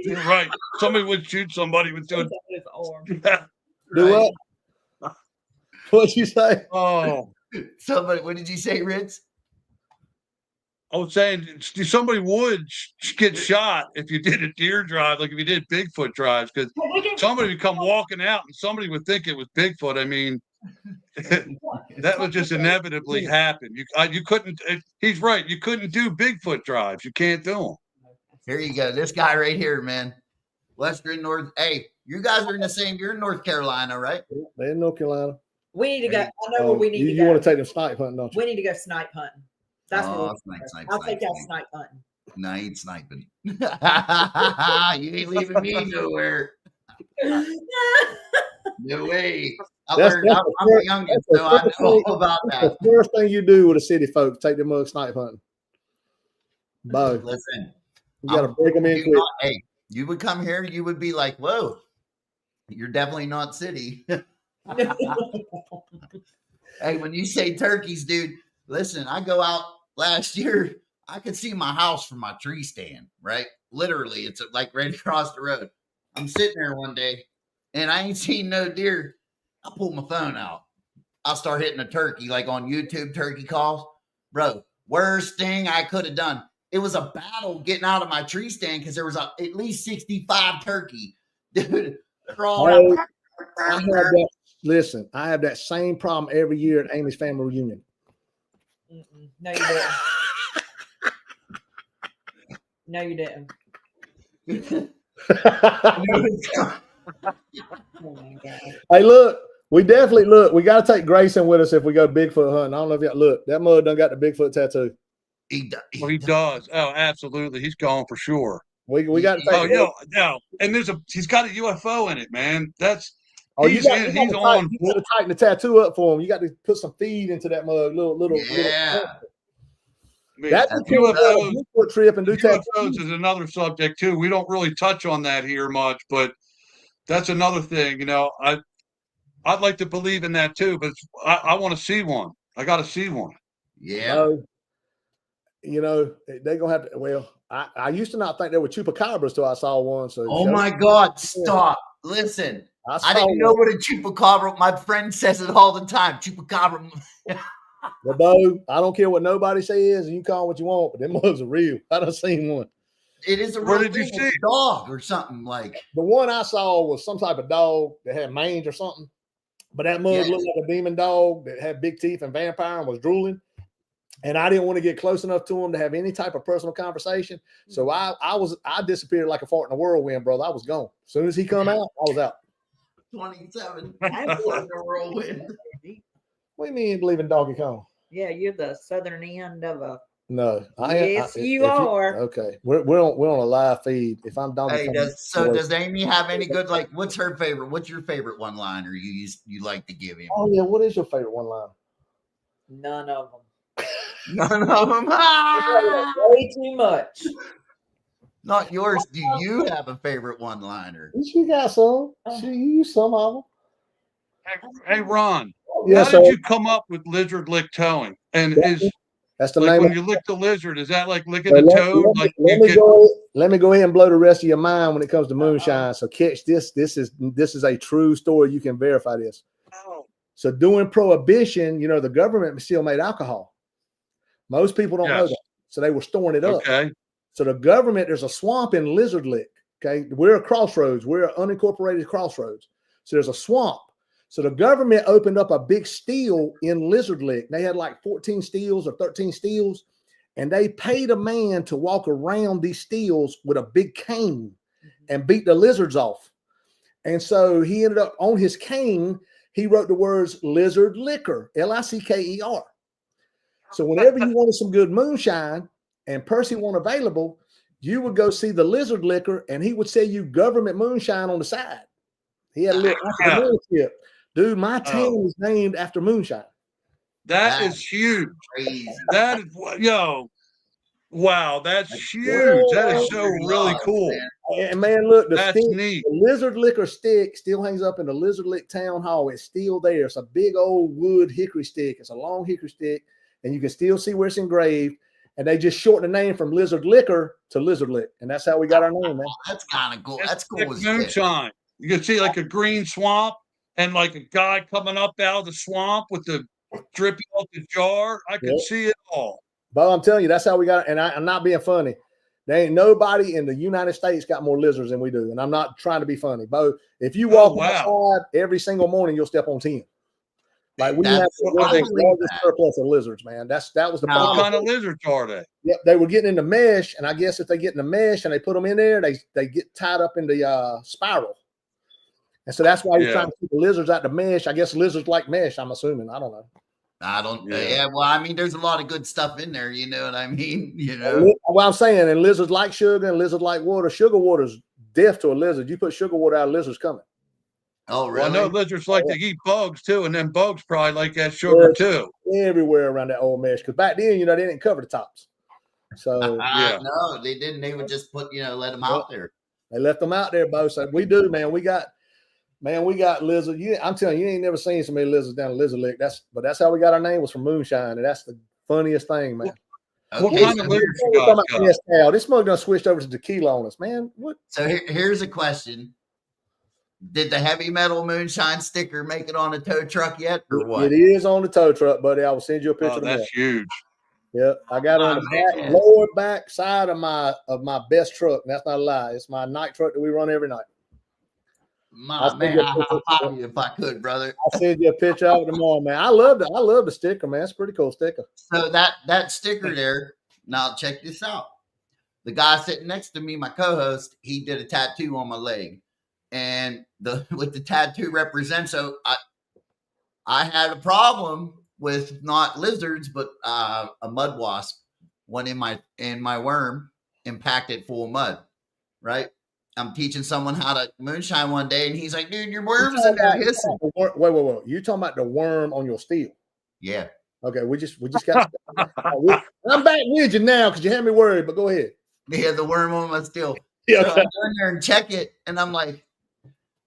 You're right. Somebody would shoot somebody with doing. His arm. Do Right. what? What'd you say? Oh, Somebody, what did you say, Ritz? I was saying somebody would get shot if you did a deer drive, like if you did Bigfoot drives, because somebody would come walking out and somebody would think it was Bigfoot. I mean, that would just inevitably happen. You couldn't. He's right. You couldn't do Bigfoot drives. You can't do them. Here you go. This guy right here, man. Western North. Hey, you guys are in the same. You're in North Carolina, right? They're in North Carolina. We need to go. I know where we need to You go. want to take them snipe hunting, don't you? We need to go snipe hunting. That's what snipe, I'll take y'all snipe hunting. No, I ain't sniping. You ain't leaving me nowhere. No way. I'm the youngest, so I know all about that. The first thing you do with the city folks, take them mug snipe hunting. Bo, Listen, you got to break them in quick. Hey, you would come here, you would be like, whoa, you're definitely not city. Hey, when you say turkeys, dude, listen, I go out last year, I could see my house from my tree stand, right? Literally, it's like right across the road. I'm sitting there one day and I ain't seen no deer. I pull my phone out. I start hitting a turkey, like on YouTube turkey calls. Bro, worst thing I could have done. It was a battle getting out of my tree stand because there was at least 65 turkey. Dude, crawling. Listen, I have that same problem every year at Amy's family reunion. No, you didn't. No, you didn't. Oh my God. Hey, look, we got to take Grayson with us if we go Bigfoot hunting. I don't know if y'all look, that mud done got the Bigfoot tattoo. He does. Oh, absolutely. He's gone for sure. We got to take no. And he's got a UFO in it, man. you got to tighten the tattoo up for him. You got to put some feed into that mug. Yeah. That's a Bigfoot trip and do UFOs is another subject too. We don't really touch on that here much, but that's another thing. I'd like to believe in that too, but I want to see one. I got to see one. Yeah. They're gonna have to. Well, I used to not think there were chupacabras till I saw one. So my God, stop! Listen, I didn't know what a chupacabra. My friend says it all the time. Chupacabra. But Bo, I don't care what nobody says, and you call what you want, but them mugs are real. I done seen one. It is a Where real did you thing. see It's a dog or something like. The one I saw was some type of dog that had mange or something, but that mug looked like a demon dog that had big teeth and vampire and was drooling. and I didn't want to get close enough to him to have any type of personal conversation. So I disappeared like a fart in a whirlwind, brother. I was gone. As soon as he come out, I was out. 27. I'm in the whirlwind. What do you mean you believe in Donkey Kong? Yeah, you're the southern end of a. No, Yes, you are. Okay, we're on a live feed. If I'm Donkey Hey, Kong, does Amy have any good, like, what's her favorite? What's your favorite one liner you like to give him? Oh yeah, what is your favorite one line? None of them. None of them. Way too much. Not yours. Do you have a favorite one liner? She got some. She used some of them. Hey, Ron. Yes, how did you come up with lizard lick towing? And that's the like name. When you lick the lizard, is that like licking a toad? Let me go ahead and blow the rest of your mind when it comes to moonshine. So catch this. This is a true story. You can verify this. Oh. So during Prohibition, the government still made alcohol. Most people don't know that. So they were storing it up. Okay. So the government, there's a swamp in Lizard Lick. Okay. We're a crossroads. We're an unincorporated crossroads. So there's a swamp. So the government opened up a big still in Lizard Lick. They had like 14 stills or 13 stills, and they paid a man to walk around these stills with a big cane and beat the lizards off. And so he ended up on his cane, he wrote the words Lizard Liquor, L-I-C-K-E-R. So whenever you wanted some good moonshine and Percy wasn't available, you would go see the Lizard Liquor and he would sell you government moonshine on the side. He had a little entrepreneurship. Dude, my town is named after moonshine. That is huge. Crazy. That is wow, that's huge. That is so really cool. And man, look, that's neat. The Lizard Liquor stick still hangs up in the Lizard Lick Town Hall. It's still there. It's a big old wood hickory stick. It's a long hickory stick, and you can still see where it's engraved. And they just shortened the name from Lizard Liquor to Lizard Lick, and that's how we got our name, man. That's kind of cool. That's cool. Like moonshine. You can see like a green swamp and like a guy coming up out of the swamp with the dripping off the jar. I can see it all. But I'm telling you, that's how we got it. And I'm not being funny. There ain't nobody in the United States got more lizards than we do. And I'm not trying to be funny. Bo, if you walk outside every single morning, you'll step on 10. Like we have the largest surplus of lizards, man. That was the problem. What kind of lizards are they? Yep, they were getting in the mesh, and I guess if they get in the mesh and they put them in there, they get tied up in the spiral. And so that's why you're trying to keep the lizards out the mesh. I guess lizards like mesh, I'm assuming. I don't know. I don't. Yeah. Well, I mean, there's a lot of good stuff in there. You know what I mean? Well, I'm saying, and lizards like sugar, and lizards like water. Sugar water's death to a lizard. You put sugar water out, a lizard's coming. Oh, really? Well, I know lizards like to eat bugs too, and then bugs probably like that sugar too. Everywhere around that old mesh, because back then, they didn't cover the tops. So no, they didn't. They would just put, let them out there. They left them out there, Bo. So we do, man. We got lizard. I'm telling you, you ain't never seen so many lizards down Lizard Lick. That's how we got our name, was from moonshine, and that's the funniest thing, man. What kind of lizards you got? This mug done switched over to tequila on us, man. What? So here's a question. Did the heavy metal moonshine sticker make it on a tow truck yet, or what? It is on the tow truck, buddy. I will send you a picture. That's huge. Yeah, I got it on the lower back side of my best truck. And that's not a lie. It's my night truck that we run every night. I'll pop you if I could, brother. I'll send you a picture of it tomorrow, man. I love the sticker, man. It's a pretty cool sticker. So that sticker there. Now check this out. The guy sitting next to me, my co-host, he did a tattoo on my leg. And what the tattoo represents, so I had a problem with not lizards, but a mud wasp went in my worm, impacted full of mud. Right? I'm teaching someone how to moonshine one day, and he's like, "Dude, your worm's in there hissing." Wait! You talking about the worm on your steel? Yeah. Okay, we just got. I'm back with you now because you had me worried. But go ahead. Yeah, the worm on my steel. Yeah. So I go in there and check it, and I'm like,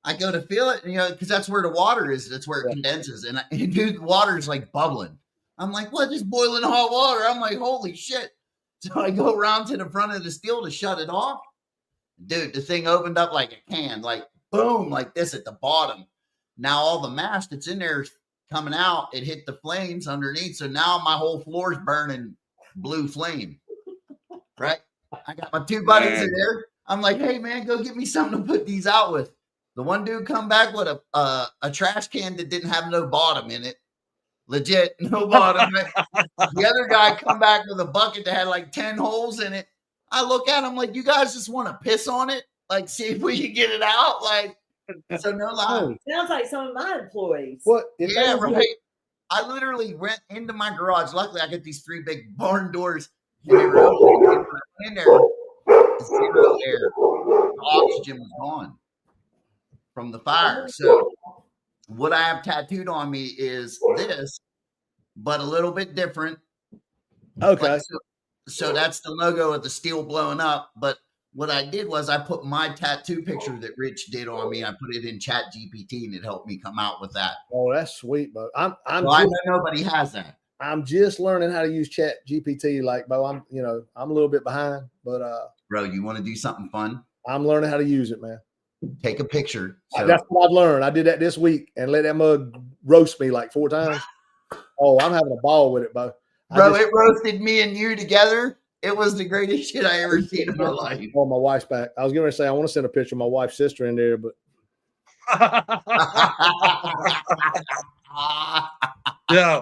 I go to feel it, because that's where the water is. That's where it condenses. And dude, the water is like bubbling. I'm like, what? Just boiling hot water. I'm like, holy shit. So I go around to the front of the steel to shut it off. Dude, the thing opened up like a can, like boom, like this at the bottom. Now all the mass that's in there is coming out. It hit the flames underneath. So now my whole floor is burning blue flame. Right? I got my two buddies in there. I'm like, hey, man, go get me something to put these out with. The one dude come back with a trash can that didn't have no bottom in it. legit, no bottom. The other guy come back with a bucket that had like 10 holes in it. I look at him like, you guys just want to piss on it? Like, see if we can get it out? Like, so no lie. Sounds like some of my employees. What? Yeah, right. I literally went into my garage. Luckily, I get these 3 big barn doors. And they were open. In there, zero air. The oxygen was gone from the fire. So what I have tattooed on me is this, but a little bit different. Okay. So that's the logo of the steel blowing up. But what I did was I put my tattoo picture that Rich did on me. I put it in Chat GPT, and it helped me come out with that. Oh, that's sweet, Bo. I know nobody has that. I'm just learning how to use Chat GPT. Like, Bo, I'm a little bit behind, but bro, you want to do something fun? I'm learning how to use it, man. Take a picture. So, that's what I've learned. I did that this week and let that mug roast me like 4 times. Oh, I'm having a ball with it, Bo. Bro, it roasted me and you together. It was the greatest shit I ever seen in my life. Oh, my wife's back. I was going to say I want to send a picture of my wife's sister in there, but yeah,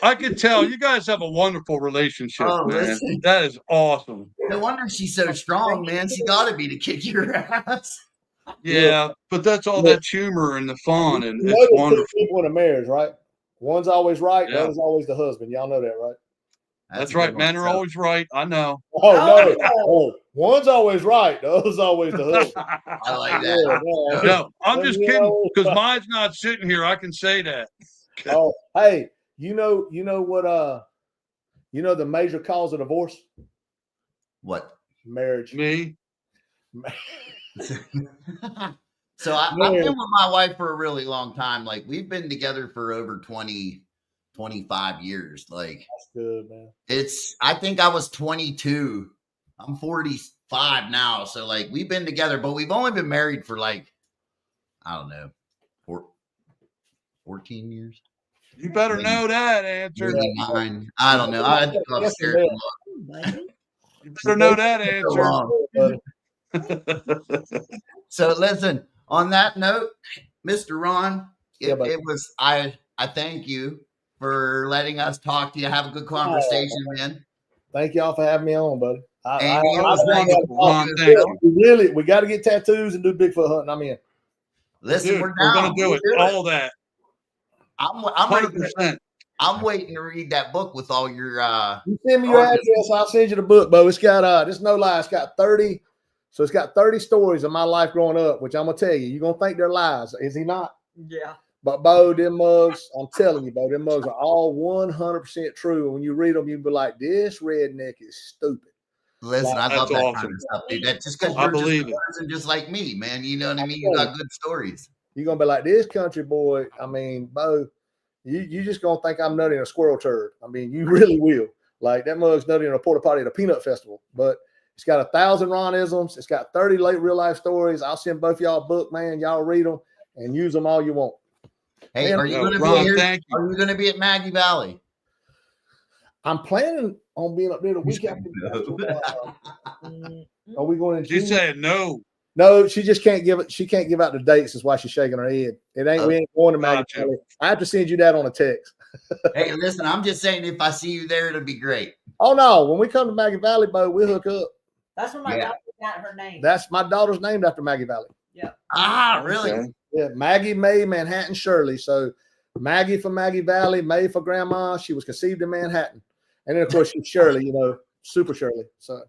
I can tell you guys have a wonderful relationship, man. Listen. That is awesome. No wonder she's so strong, man. She got to be to kick your ass. Yeah, but that's all that humor and the fun, and it's wonderful. People in a marriage, right? One's always right, the other's always the husband. Y'all know that, right? That's right. Men are always right. I know. Oh, no. Oh, one's always right. The other's always the husband. I like that. No, I'm just kidding because mine's not sitting here. I can say that. Oh, hey, you know what? The major cause of divorce? What? Marriage. Me. So I've been with my wife for a really long time. Like, we've been together for over 25 years. Like, that's good, man. I think I was 22. I'm 45 now. So like, we've been together, but we've only been married for like, I don't know, 14 years. You better know that answer. Maybe 9. I don't know. I had to go upstairs and look. You better know that answer. So listen, on that note, Mr. Ron, I thank you for letting us talk to you. Have a good conversation, man. Thank y'all for having me on, buddy. We got to get tattoos and do Bigfoot hunting. I'm in. Listen, dude, we're going to do it. All that. I'm 100%. I'm waiting to read that book with all your. You send me your address, I'll send you the book, Bo. It's got this no lie. It's got 30. So it's got 30 stories of my life growing up, which I'm gonna tell you. You're gonna think they're lies, is he not? Yeah. But Bo, them mugs, I'm telling you, Bo, them mugs are all 100% true. And when you read them, you'll be like, this redneck is stupid. Listen, I love that kind of stuff, dude. That's just because you're just a person just like me, man. You know what I mean? You got good stories. You're gonna be like, this country boy. I mean, Bo, you just gonna think I'm nutty in a squirrel turd. I mean, you really will. Like, that mug's nutty in a porta potty at a peanut festival. But it's got 1,000 Ron-isms. It's got 30 late real life stories. I'll send both y'all a book, man. Y'all read them and use them all you want. Hey, man, are you going to be here? Are you going to be at Maggie Valley? I'm planning on being up there the week after. Are we going to? She said no. No, she just can't give it. She can't give out the dates. That's why she's shaking her head. We ain't going to Maggie Valley. I have to send you that on a text. Hey, listen, I'm just saying, if I see you there, it'll be great. Oh no, when we come to Maggie Valley, Bo, we'll hook up. That's when my daughter got her name. That's my daughter's named after Maggie Valley. Yeah. Ah, really? Okay. Yeah, Maggie May Manhattan Shirley. So Maggie for Maggie Valley, May for Grandma. She was conceived in Manhattan, and then of course she's Shirley. Super Shirley. So.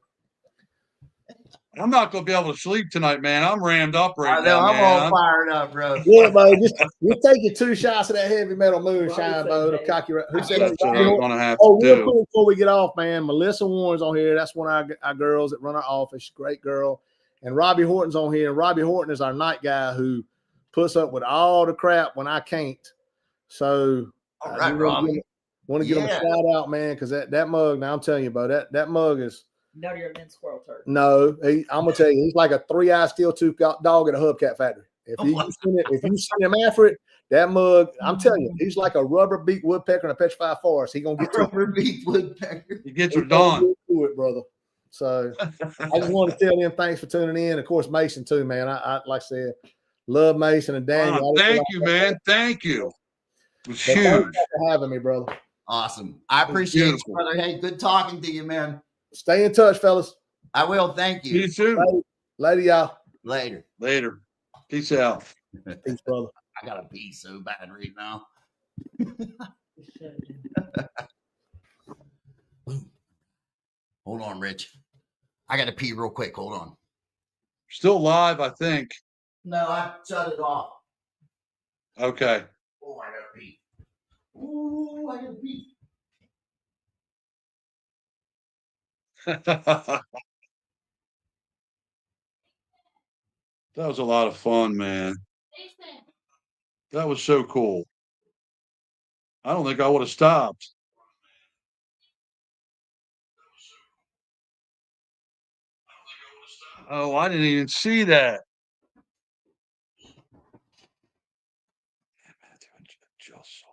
I'm not going to be able to sleep tonight, man. I'm rammed up right now. I'm all fired up, bro. Yeah, Bo. Just you take your 2 shots of that heavy metal moonshine, Bo. To cock you. Who said that's what I'm going to have to do. Real quick before we get off, man. Melissa Warren's on here. That's one of our girls that run our office. Great girl. And Robbie Horton's on here. And Robbie Horton is our night guy who puts up with all the crap when I can't. So, all right, Robbie. Want to get him a shout out, man, because that mug. Now I'm telling you, Bo, that mug is. Nuttier than squirrel turd. No, I'm gonna tell you, he's like a 3-eye steel tooth dog at a hubcap factory. If you send him after it, that mug, I'm telling you, he's like a rubber beak woodpecker in a petrified forest. He gonna get rubber beak woodpecker. He gets her done. Do it, brother. So I just want to tell them thanks for tuning in. Of course, Mason too, man. I like I said, love Mason and Daniel. Thank you, man. Thank you. It was But thank you huge. for having me, brother. Awesome. I was appreciate you, beautiful. brother. Hey, good talking to you, man. Stay in touch, fellas. I will. Thank See you you. soon. Later, y'all. Later. Later. Peace out. Peace, brother. I gotta pee so bad right now. Hold on, Rich. I gotta pee real quick. Hold on. Still live, I think. No, I shut it off. Okay. Oh, I gotta pee. Ooh, I gotta pee. That was a lot of fun, man. That was so cool. I don't think I would have stopped. Oh, I didn't even see that. Just saw